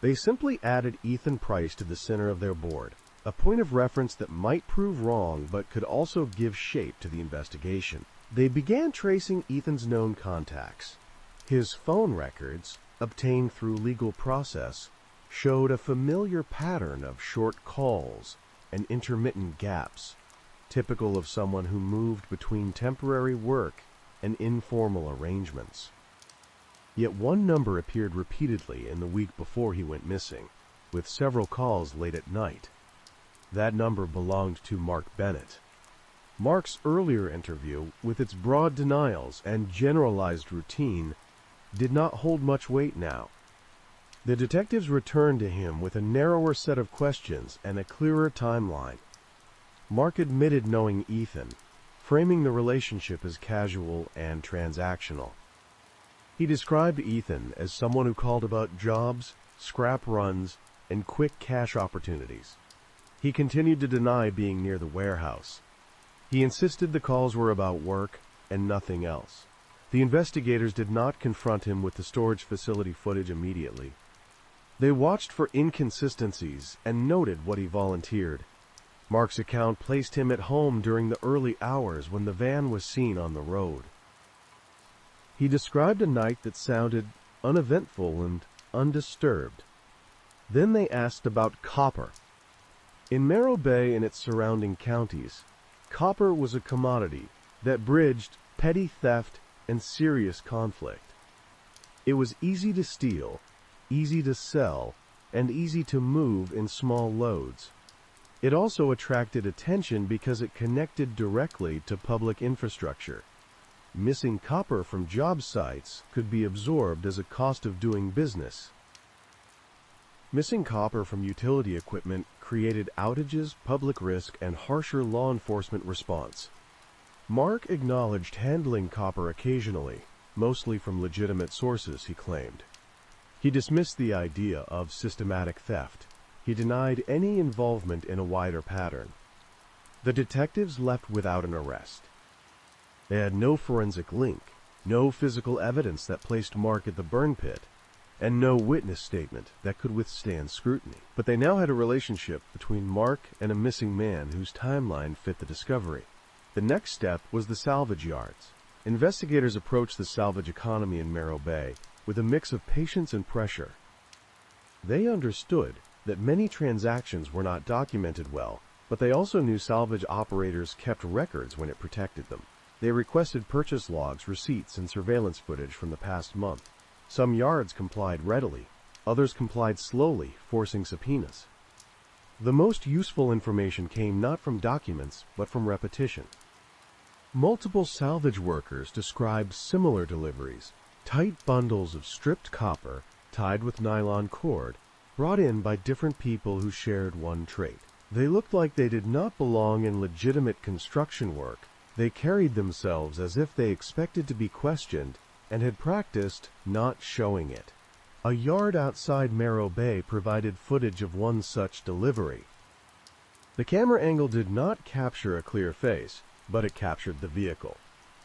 Speaker 1: They simply added Ethan Price to the center of their board, a point of reference that might prove wrong but could also give shape to the investigation. They began tracing Ethan's known contacts. His phone records, obtained through legal process, showed a familiar pattern of short calls and intermittent gaps, typical of someone who moved between temporary work and informal arrangements. Yet one number appeared repeatedly in the week before he went missing, with several calls late at night. That number belonged to Mark Bennett. Mark's earlier interview, with its broad denials and generalized routine, did not hold much weight now. The detectives returned to him with a narrower set of questions and a clearer timeline. Mark admitted knowing Ethan, framing the relationship as casual and transactional. He described Ethan as someone who called about jobs, scrap runs, and quick cash opportunities. He continued to deny being near the warehouse. He insisted the calls were about work and nothing else. The investigators did not confront him with the storage facility footage immediately. They watched for inconsistencies and noted what he volunteered. Mark's account placed him at home during the early hours when the van was seen on the road. He described a night that sounded uneventful and undisturbed. Then they asked about copper. In Morro Bay and its surrounding counties, copper was a commodity that bridged petty theft and serious conflict. It was easy to steal, easy to sell, and easy to move in small loads. It also attracted attention because it connected directly to public infrastructure. Missing copper from job sites could be absorbed as a cost of doing business. Missing copper from utility equipment created outages, public risk, and harsher law enforcement response. Mark acknowledged handling copper occasionally, mostly from legitimate sources, he claimed. He dismissed the idea of systematic theft. He denied any involvement in a wider pattern. The detectives left without an arrest. They had no forensic link, no physical evidence that placed Mark at the burn pit, and no witness statement that could withstand scrutiny. But they now had a relationship between Mark and a missing man whose timeline fit the discovery. The next step was the salvage yards. Investigators approached the salvage economy in Morro Bay with a mix of patience and pressure. They understood that many transactions were not documented well, but they also knew salvage operators kept records when it protected them. They requested purchase logs, receipts, and surveillance footage from the past month. Some yards complied readily, others complied slowly, forcing subpoenas. The most useful information came not from documents, but from repetition. Multiple salvage workers described similar deliveries, tight bundles of stripped copper tied with nylon cord, brought in by different people who shared one trait. They looked like they did not belong in legitimate construction work. They carried themselves as if they expected to be questioned and had practiced not showing it. A yard outside Morro Bay provided footage of one such delivery. The camera angle did not capture a clear face, but it captured the vehicle.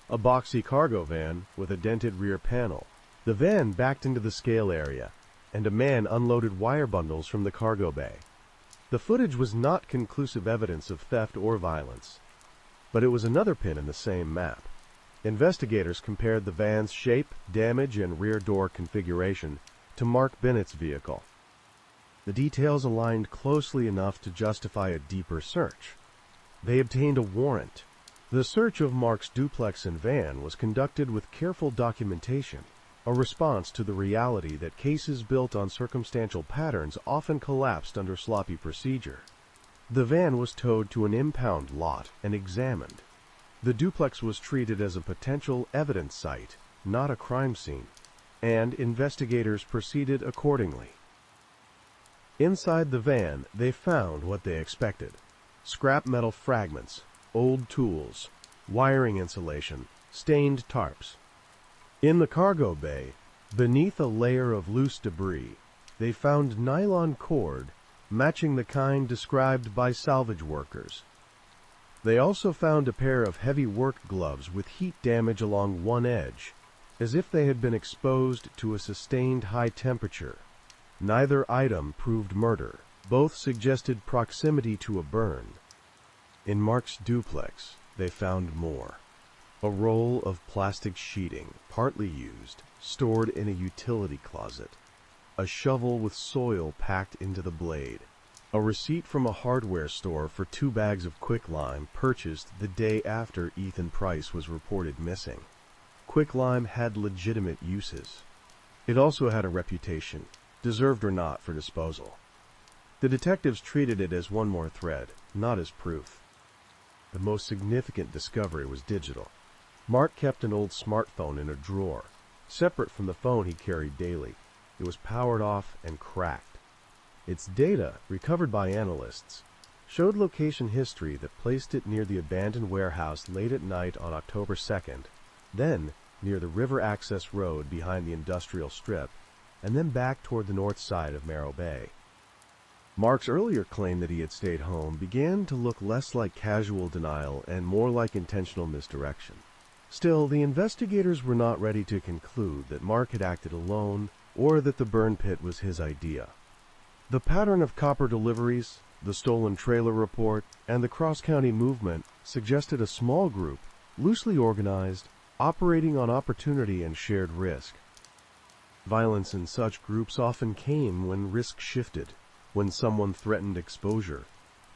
Speaker 1: A boxy cargo van with a dented rear panel. The van backed into the scale area, and a man unloaded wire bundles from the cargo bay. The footage was not conclusive evidence of theft or violence, but it was another pin in the same map. Investigators compared the van's shape, damage, and rear door configuration to Mark Bennett's vehicle. The details aligned closely enough to justify a deeper search. They obtained a warrant. The search of Mark's duplex and van was conducted with careful documentation, a response to the reality that cases built on circumstantial patterns often collapsed under sloppy procedure. The van was towed to an impound lot and examined. The duplex was treated as a potential evidence site, not a crime scene, and investigators proceeded accordingly. Inside the van, they found what they expected: scrap metal fragments, old tools, wiring insulation, stained tarps. In the cargo bay, beneath a layer of loose debris, they found nylon cord matching the kind described by salvage workers. They also found a pair of heavy work gloves with heat damage along one edge, as if they had been exposed to a sustained high temperature. Neither item proved murder. Both suggested proximity to a burn. In Mark's duplex, they found more. A roll of plastic sheeting, partly used, stored in a utility closet. A shovel with soil packed into the blade. A receipt from a hardware store for 2 bags of quicklime purchased the day after Ethan Price was reported missing. Quicklime had legitimate uses. It also had a reputation, deserved or not, for disposal. The detectives treated it as one more thread, not as proof. The most significant discovery was digital. Mark kept an old smartphone in a drawer, separate from the phone he carried daily. It was powered off and cracked. Its data, recovered by analysts, showed location history that placed it near the abandoned warehouse late at night on October 2nd, then near the river access road behind the industrial strip, and then back toward the north side of Morro Bay. Mark's earlier claim that he had stayed home began to look less like casual denial and more like intentional misdirection. Still, the investigators were not ready to conclude that Mark had acted alone or that the burn pit was his idea. The pattern of copper deliveries, The Stolen Trailer Report and the cross-county movement suggested a small group, loosely organized, operating on opportunity and shared risk. Violence in such groups often came when risk shifted, when someone threatened exposure,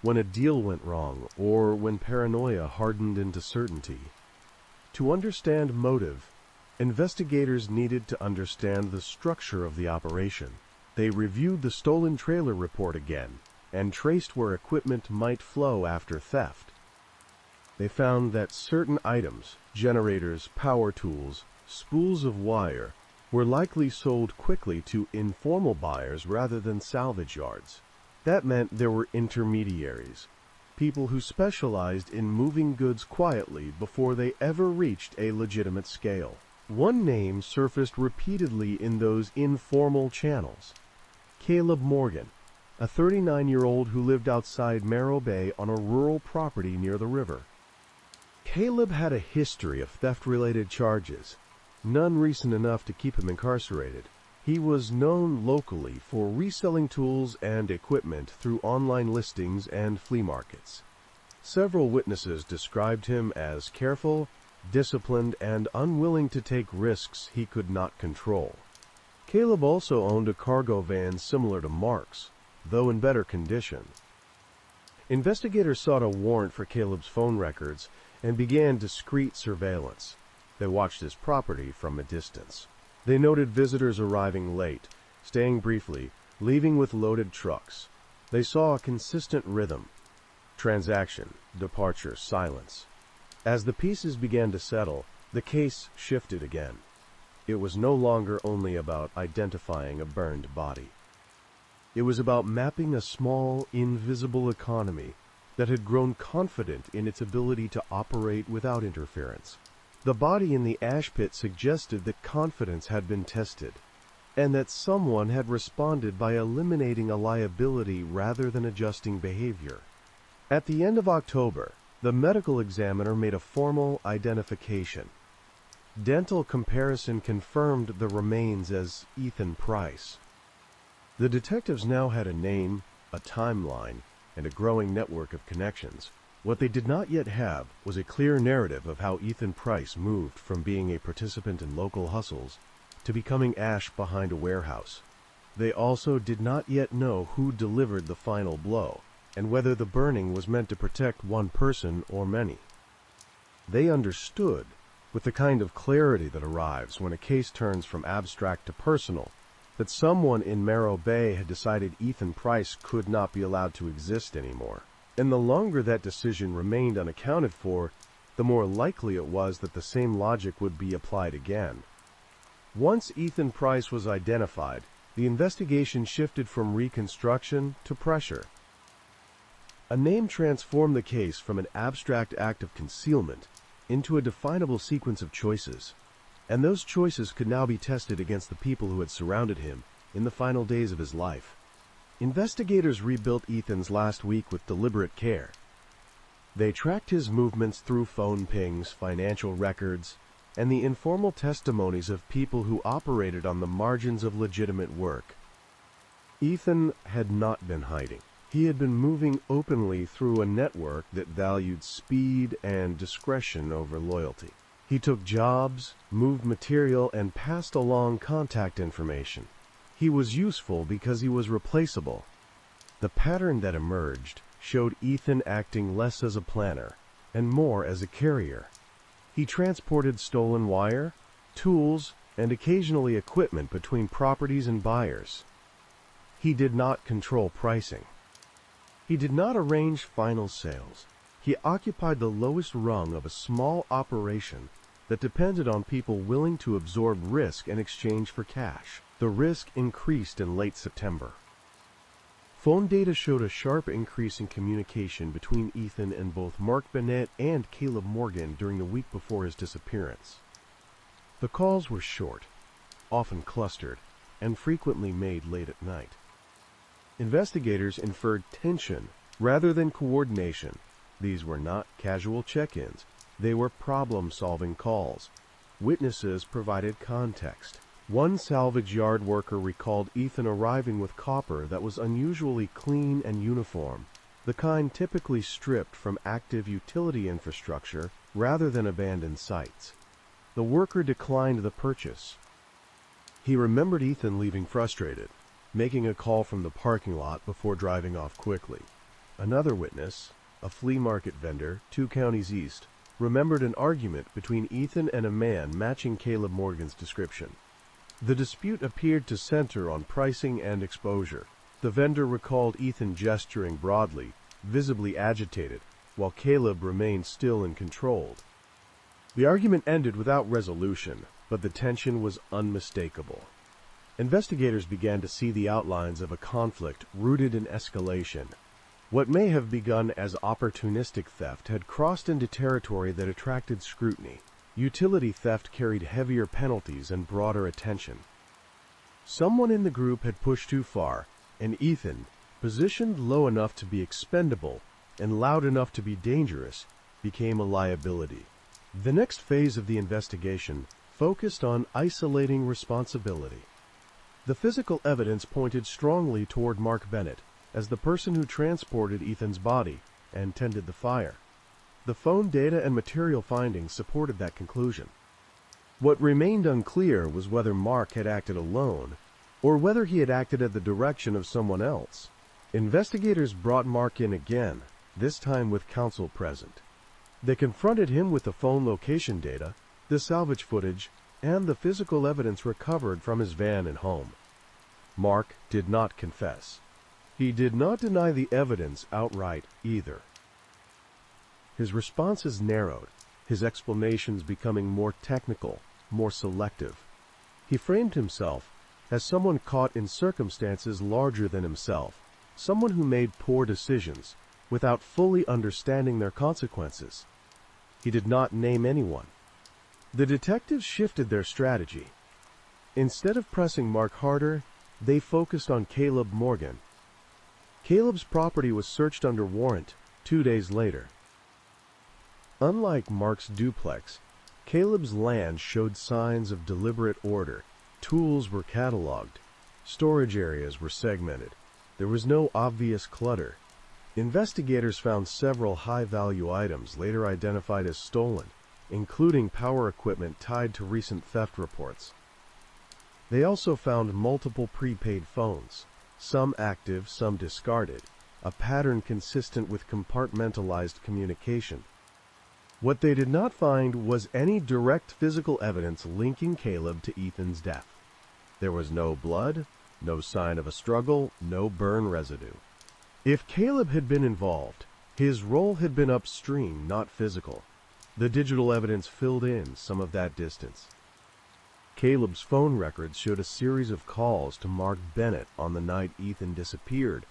Speaker 1: when a deal went wrong, or when paranoia hardened into certainty. To understand motive, investigators needed to understand the structure of the operation. They reviewed the Stolen Trailer Report again and traced where equipment might flow after theft. They found that certain items, generators, power tools, spools of wire, were likely sold quickly to informal buyers rather than salvage yards. That meant there were intermediaries, people who specialized in moving goods quietly before they ever reached a legitimate scale. One name surfaced repeatedly in those informal channels: Caleb Morgan, a 39-year-old who lived outside Morro Bay on a rural property near the river. Caleb had a history of theft-related charges, none recent enough to keep him incarcerated. He was known locally for reselling tools and equipment through online listings and flea markets. Several witnesses described him as careful, disciplined, and unwilling to take risks he could not control. Caleb also owned a cargo van similar to Mark's, though in better condition. Investigators sought a warrant for Caleb's phone records and began discreet surveillance. They watched his property from a distance. They noted visitors arriving late, staying briefly, leaving with loaded trucks. They saw a consistent rhythm: transaction, departure, silence. As the pieces began to settle, the case shifted again. It was no longer only about identifying a burned body. It was about mapping a small, invisible economy that had grown confident in its ability to operate without interference. The body in the ash pit suggested that confidence had been tested, and that someone had responded by eliminating a liability rather than adjusting behavior. At the end of October, the medical examiner made a formal identification. Dental comparison confirmed the remains as Ethan Price. The detectives now had a name, a timeline, and a growing network of connections. What they did not yet have was a clear narrative of how Ethan Price moved from being a participant in local hustles to becoming ash behind a warehouse. They also did not yet know who delivered the final blow, and whether the burning was meant to protect one person or many. They understood, with the kind of clarity that arrives when a case turns from abstract to personal, that someone in Morro Bay had decided Ethan Price could not be allowed to exist anymore. And the longer that decision remained unaccounted for, the more likely it was that the same logic would be applied again. Once Ethan Price was identified, the investigation shifted from reconstruction to pressure. A name transformed the case from an abstract act of concealment into a definable sequence of choices, and those choices could now be tested against the people who had surrounded him in the final days of his life. Investigators rebuilt Ethan's last week with deliberate care. They tracked his movements through phone pings, financial records, and the informal testimonies of people who operated on the margins of legitimate work. Ethan had not been hiding. He had been moving openly through a network that valued speed and discretion over loyalty. He took jobs, moved material, and passed along contact information. He was useful because he was replaceable. The pattern that emerged showed Ethan acting less as a planner and more as a carrier. He transported stolen wire, tools, and occasionally equipment between properties and buyers. He did not control pricing. He did not arrange final sales. He occupied the lowest rung of a small operation that depended on people willing to absorb risk in exchange for cash. The risk increased in late September. Phone data showed a sharp increase in communication between Ethan and both Mark Bennett and Caleb Morgan during the week before his disappearance. The calls were short, often clustered, and frequently made late at night. Investigators inferred tension rather than coordination. These were not casual check-ins. They were problem-solving calls. Witnesses provided context. One salvage yard worker recalled Ethan arriving with copper that was unusually clean and uniform, the kind typically stripped from active utility infrastructure rather than abandoned sites. The worker declined the purchase. He remembered Ethan leaving frustrated, making a call from the parking lot before driving off quickly. Another witness, a flea market vendor 2 counties east, remembered an argument between Ethan and a man matching Caleb Morgan's description. The dispute appeared to center on pricing and exposure. The vendor recalled Ethan gesturing broadly, visibly agitated, while Caleb remained still and controlled. The argument ended without resolution, but the tension was unmistakable. Investigators began to see the outlines of a conflict rooted in escalation. What may have begun as opportunistic theft had crossed into territory that attracted scrutiny. Utility theft carried heavier penalties and broader attention. Someone in the group had pushed too far, and Ethan, positioned low enough to be expendable and loud enough to be dangerous, became a liability. The next phase of the investigation focused on isolating responsibility. The physical evidence pointed strongly toward Mark Bennett as the person who transported Ethan's body and tended the fire. The phone data and material findings supported that conclusion. What remained unclear was whether Mark had acted alone or whether he had acted at the direction of someone else. Investigators brought Mark in again, this time with counsel present. They confronted him with the phone location data, the salvage footage, and the physical evidence recovered from his van and home. Mark did not confess. He did not deny the evidence outright either. His responses narrowed, his explanations becoming more technical, more selective. He framed himself as someone caught in circumstances larger than himself, someone who made poor decisions without fully understanding their consequences. He did not name anyone. The detectives shifted their strategy. Instead of pressing Mark harder, they focused on Caleb Morgan. Caleb's property was searched under warrant 2 days later. Unlike Mark's duplex, Caleb's land showed signs of deliberate order. Tools were cataloged. Storage areas were segmented. There was no obvious clutter. Investigators found several high-value items later identified as stolen, including power equipment tied to recent theft reports. They also found multiple prepaid phones, some active, some discarded, a pattern consistent with compartmentalized communication. What they did not find was any direct physical evidence linking Caleb to Ethan's death. There was no blood, no sign of a struggle, no burn residue. If Caleb had been involved, his role had been upstream, not physical. The digital evidence filled in some of that distance. Caleb's phone records showed a series of calls to Mark Bennett on the night Ethan disappeared,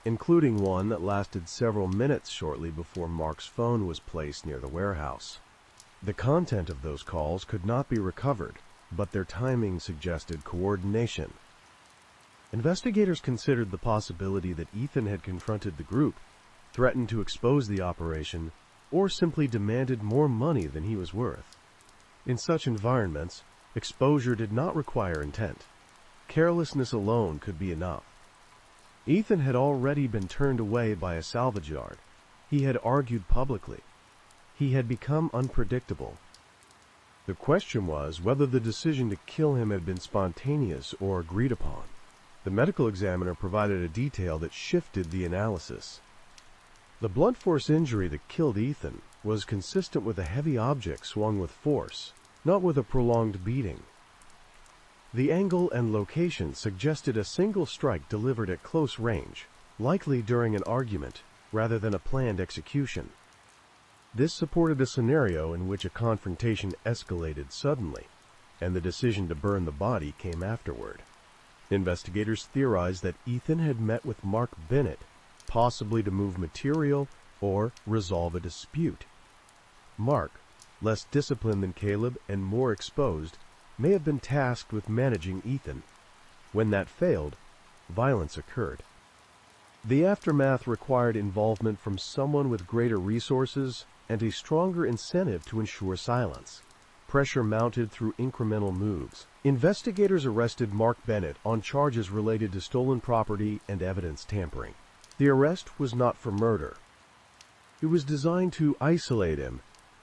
Speaker 1: including one that lasted several minutes shortly before Mark's phone was placed near the warehouse. The content of those calls could not be recovered, but their timing suggested coordination. Investigators considered the possibility that Ethan had confronted the group, threatened to expose the operation, or simply demanded more money than he was worth. In such environments, exposure did not require intent. Carelessness alone could be enough. Ethan had already been turned away by a salvage yard. He had argued publicly. He had become unpredictable. The question was whether the decision to kill him had been spontaneous or agreed upon. The medical examiner provided a detail that shifted the analysis. The blunt force injury that killed Ethan was consistent with a heavy object swung with force, not with a prolonged beating. The angle and location suggested a single strike delivered at close range, likely during an argument, rather than a planned execution. This supported a scenario in which a confrontation escalated suddenly, and the decision to burn the body came afterward. Investigators theorized that Ethan had met with Mark Bennett, possibly to move material or resolve a dispute. Mark, less disciplined than Caleb and more exposed, may have been tasked with managing Ethan. When that failed, violence occurred. The aftermath required involvement from someone with greater resources and a stronger incentive to ensure silence. Pressure mounted through incremental moves. Investigators arrested Mark Bennett on charges related to stolen property and evidence tampering. The arrest was not for murder. It was designed to isolate him,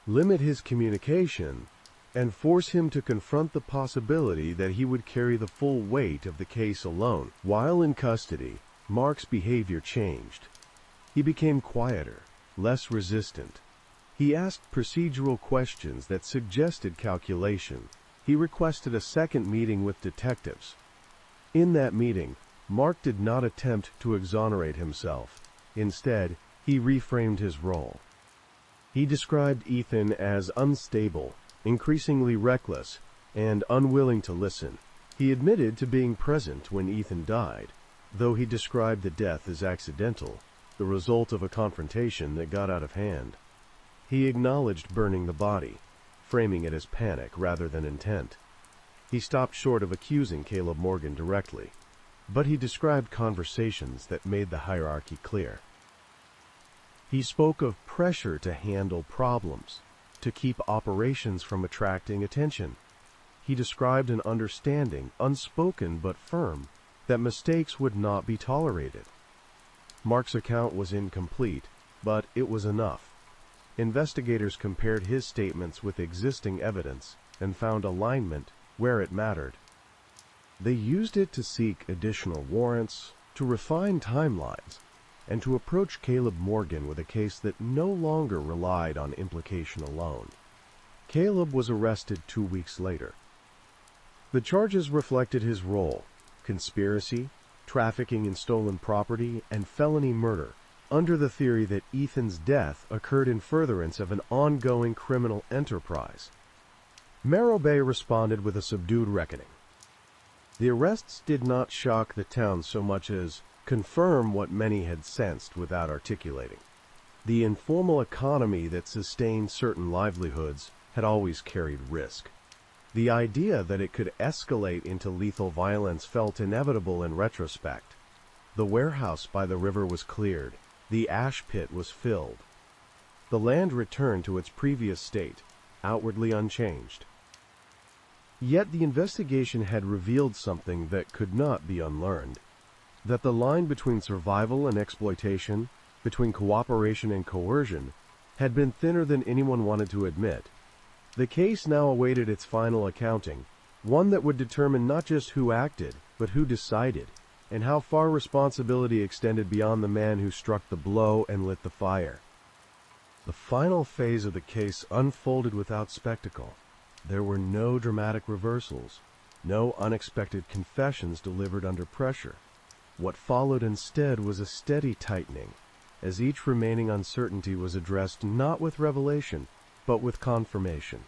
Speaker 1: limit his communication, and force him to confront the possibility that he would carry the full weight of the case alone. While in custody, Mark's behavior changed. He became quieter, less resistant. He asked procedural questions that suggested calculation. He requested a second meeting with detectives. In that meeting, Mark did not attempt to exonerate himself. Instead, he reframed his role. He described Ethan as unstable, increasingly reckless, and unwilling to listen. He admitted to being present when Ethan died, though he described the death as accidental, the result of a confrontation that got out of hand. He acknowledged burning the body, framing it as panic rather than intent. He stopped short of accusing Caleb Morgan directly, but he described conversations that made the hierarchy clear. He spoke of pressure to handle problems, to keep operations from attracting attention. He described an understanding, unspoken but firm, that mistakes would not be tolerated. Mark's account was incomplete, but it was enough. Investigators compared his statements with existing evidence and found alignment where it mattered. They used it to seek additional warrants, to refine timelines, and to approach Caleb Morgan with a case that no longer relied on implication alone. Caleb was arrested 2 weeks later. The charges reflected his role: conspiracy, trafficking in stolen property, and felony murder, under the theory that Ethan's death occurred in furtherance of an ongoing criminal enterprise. Morro Bay responded with a subdued reckoning. The arrests did not shock the town so much as confirm what many had sensed without articulating. The informal economy that sustained certain livelihoods had always carried risk. The idea that it could escalate into lethal violence felt inevitable in retrospect. The warehouse by the river was cleared. The ash pit was filled. The land returned to its previous state, outwardly unchanged. Yet the investigation had revealed something that could not be unlearned: that the line between survival and exploitation, between cooperation and coercion, had been thinner than anyone wanted to admit. The case now awaited its final accounting, one that would determine not just who acted, but who decided, and how far responsibility extended beyond the man who struck the blow and lit the fire. The final phase of the case unfolded without spectacle. There were no dramatic reversals, no unexpected confessions delivered under pressure. What followed instead was a steady tightening, as each remaining uncertainty was addressed not with revelation, but with confirmation.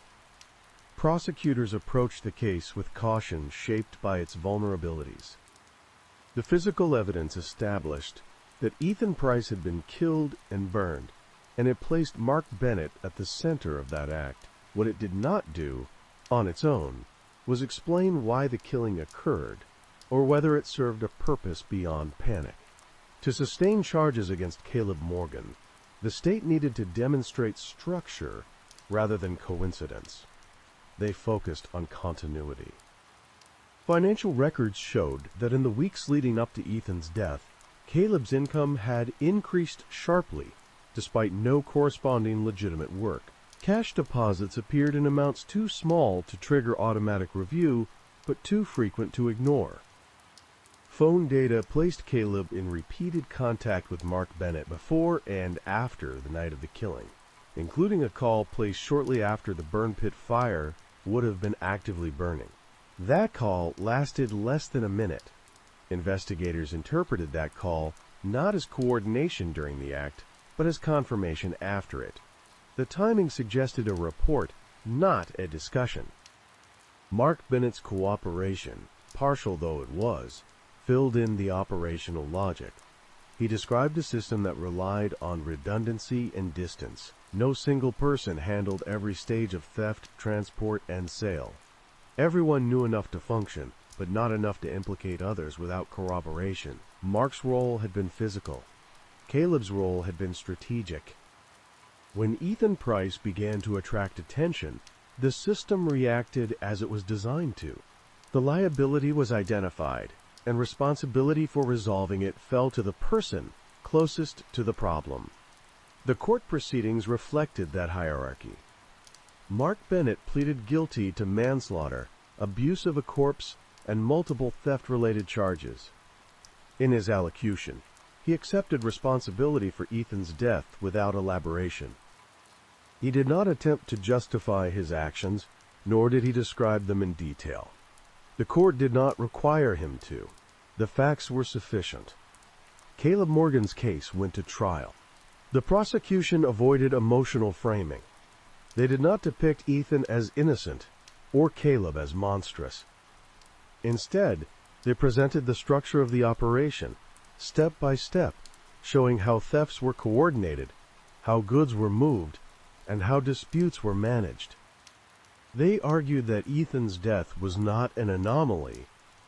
Speaker 1: Prosecutors approached the case with caution shaped by its vulnerabilities. The physical evidence established that Ethan Price had been killed and burned, and it placed Mark Bennett at the center of that act. What it did not do, on its own, was explain why the killing occurred, or whether it served a purpose beyond panic. To sustain charges against Caleb Morgan, the state needed to demonstrate structure rather than coincidence. They focused on continuity. Financial records showed that in the weeks leading up to Ethan's death, Caleb's income had increased sharply, despite no corresponding legitimate work. Cash deposits appeared in amounts too small to trigger automatic review, but too frequent to ignore. Phone data placed Caleb in repeated contact with Mark Bennett before and after the night of the killing, including a call placed shortly after the burn pit fire would have been actively burning. That call lasted less than a minute. Investigators interpreted that call not as coordination during the act, but as confirmation after it. The timing suggested a report, not a discussion. Mark Bennett's cooperation, partial though it was, filled in the operational logic. He described a system that relied on redundancy and distance. No single person handled every stage of theft, transport, and sale. Everyone knew enough to function, but not enough to implicate others without corroboration. Mark's role had been physical. Caleb's role had been strategic. When Ethan Price began to attract attention, The system reacted as it was designed to. The liability was identified, and responsibility for resolving it fell to the person closest to the problem. The court proceedings reflected that hierarchy. Mark Bennett pleaded guilty to manslaughter, abuse of a corpse, and multiple theft-related charges. In his allocution, he accepted responsibility for Ethan's death without elaboration. He did not attempt to justify his actions, nor did he describe them in detail. The court did not require him to. The facts were sufficient. Caleb Morgan's case went to trial. The prosecution avoided emotional framing. They did not depict Ethan as innocent or Caleb as monstrous. Instead, they presented the structure of the operation, step by step, showing how thefts were coordinated, how goods were moved, and how disputes were managed. They argued that Ethan's death was not an anomaly,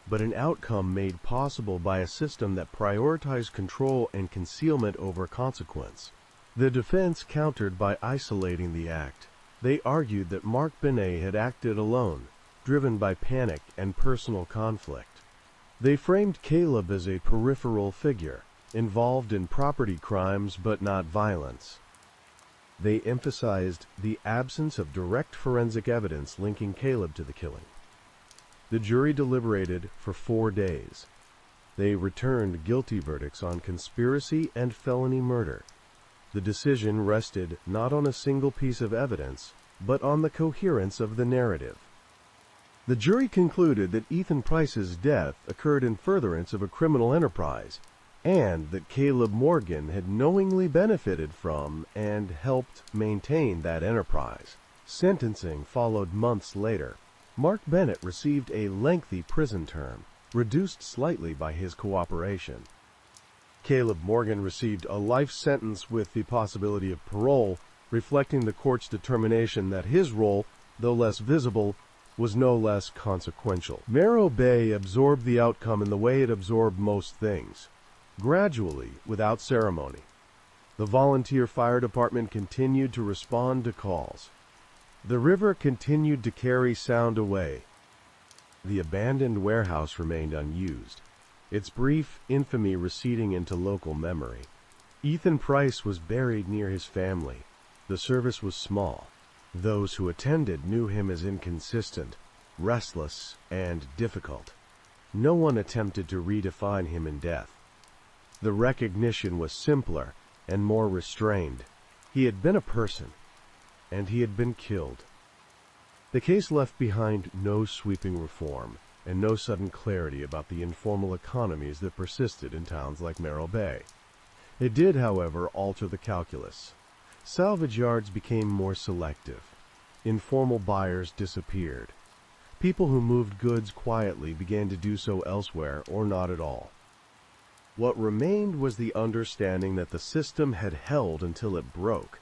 Speaker 1: but an outcome made possible by a system that prioritized control and concealment over consequence. The defense countered by isolating the act. They argued that Mark Bennett had acted alone, driven by panic and personal conflict. They framed Caleb as a peripheral figure, involved in property crimes but not violence. They emphasized the absence of direct forensic evidence linking Caleb to the killing. The jury deliberated for 4 days. They returned guilty verdicts on conspiracy and felony murder. The decision rested not on a single piece of evidence, but on the coherence of the narrative. The jury concluded that Ethan Price's death occurred in furtherance of a criminal enterprise, and that Caleb Morgan had knowingly benefited from and helped maintain that enterprise. Sentencing followed months later. Mark Bennett received a lengthy prison term, reduced slightly by his cooperation. Caleb Morgan received a life sentence with the possibility of parole, reflecting the court's determination that his role, though less visible, was no less consequential. Morro Bay absorbed the outcome in the way it absorbed most things, gradually, without ceremony. The volunteer fire department continued to respond to calls. The river continued to carry sound away. The abandoned warehouse remained unused, its brief infamy receding into local memory. Ethan Price was buried near his family. The service was small. Those who attended knew him as inconsistent, restless, and difficult. No one attempted to redefine him in death. The recognition was simpler and more restrained. He had been a person, and he had been killed. The case left behind no sweeping reform and no sudden clarity about the informal economies that persisted in towns like Morro Bay. It did, however, alter the calculus. Salvage yards became more selective. Informal buyers disappeared. People who moved goods quietly began to do so elsewhere or not at all. What remained was the understanding that the system had held until it broke,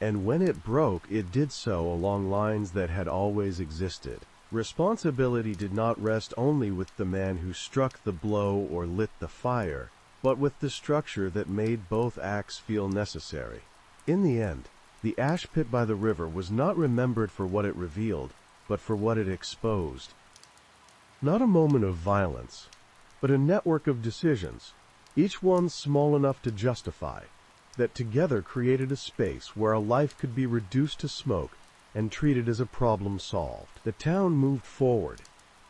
Speaker 1: and when it broke, it did so along lines that had always existed. Responsibility did not rest only with the man who struck the blow or lit the fire, but with the structure that made both acts feel necessary. In the end, the ash pit by the river was not remembered for what it revealed, but for what it exposed. Not a moment of violence, but a network of decisions, each one small enough to justify, that together created a space where a life could be reduced to smoke and treated as a problem solved. The town moved forward.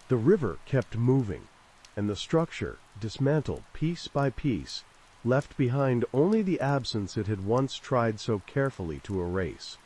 Speaker 1: The river kept moving, and the structure, dismantled piece by piece, left behind only the absence it had once tried so carefully to erase.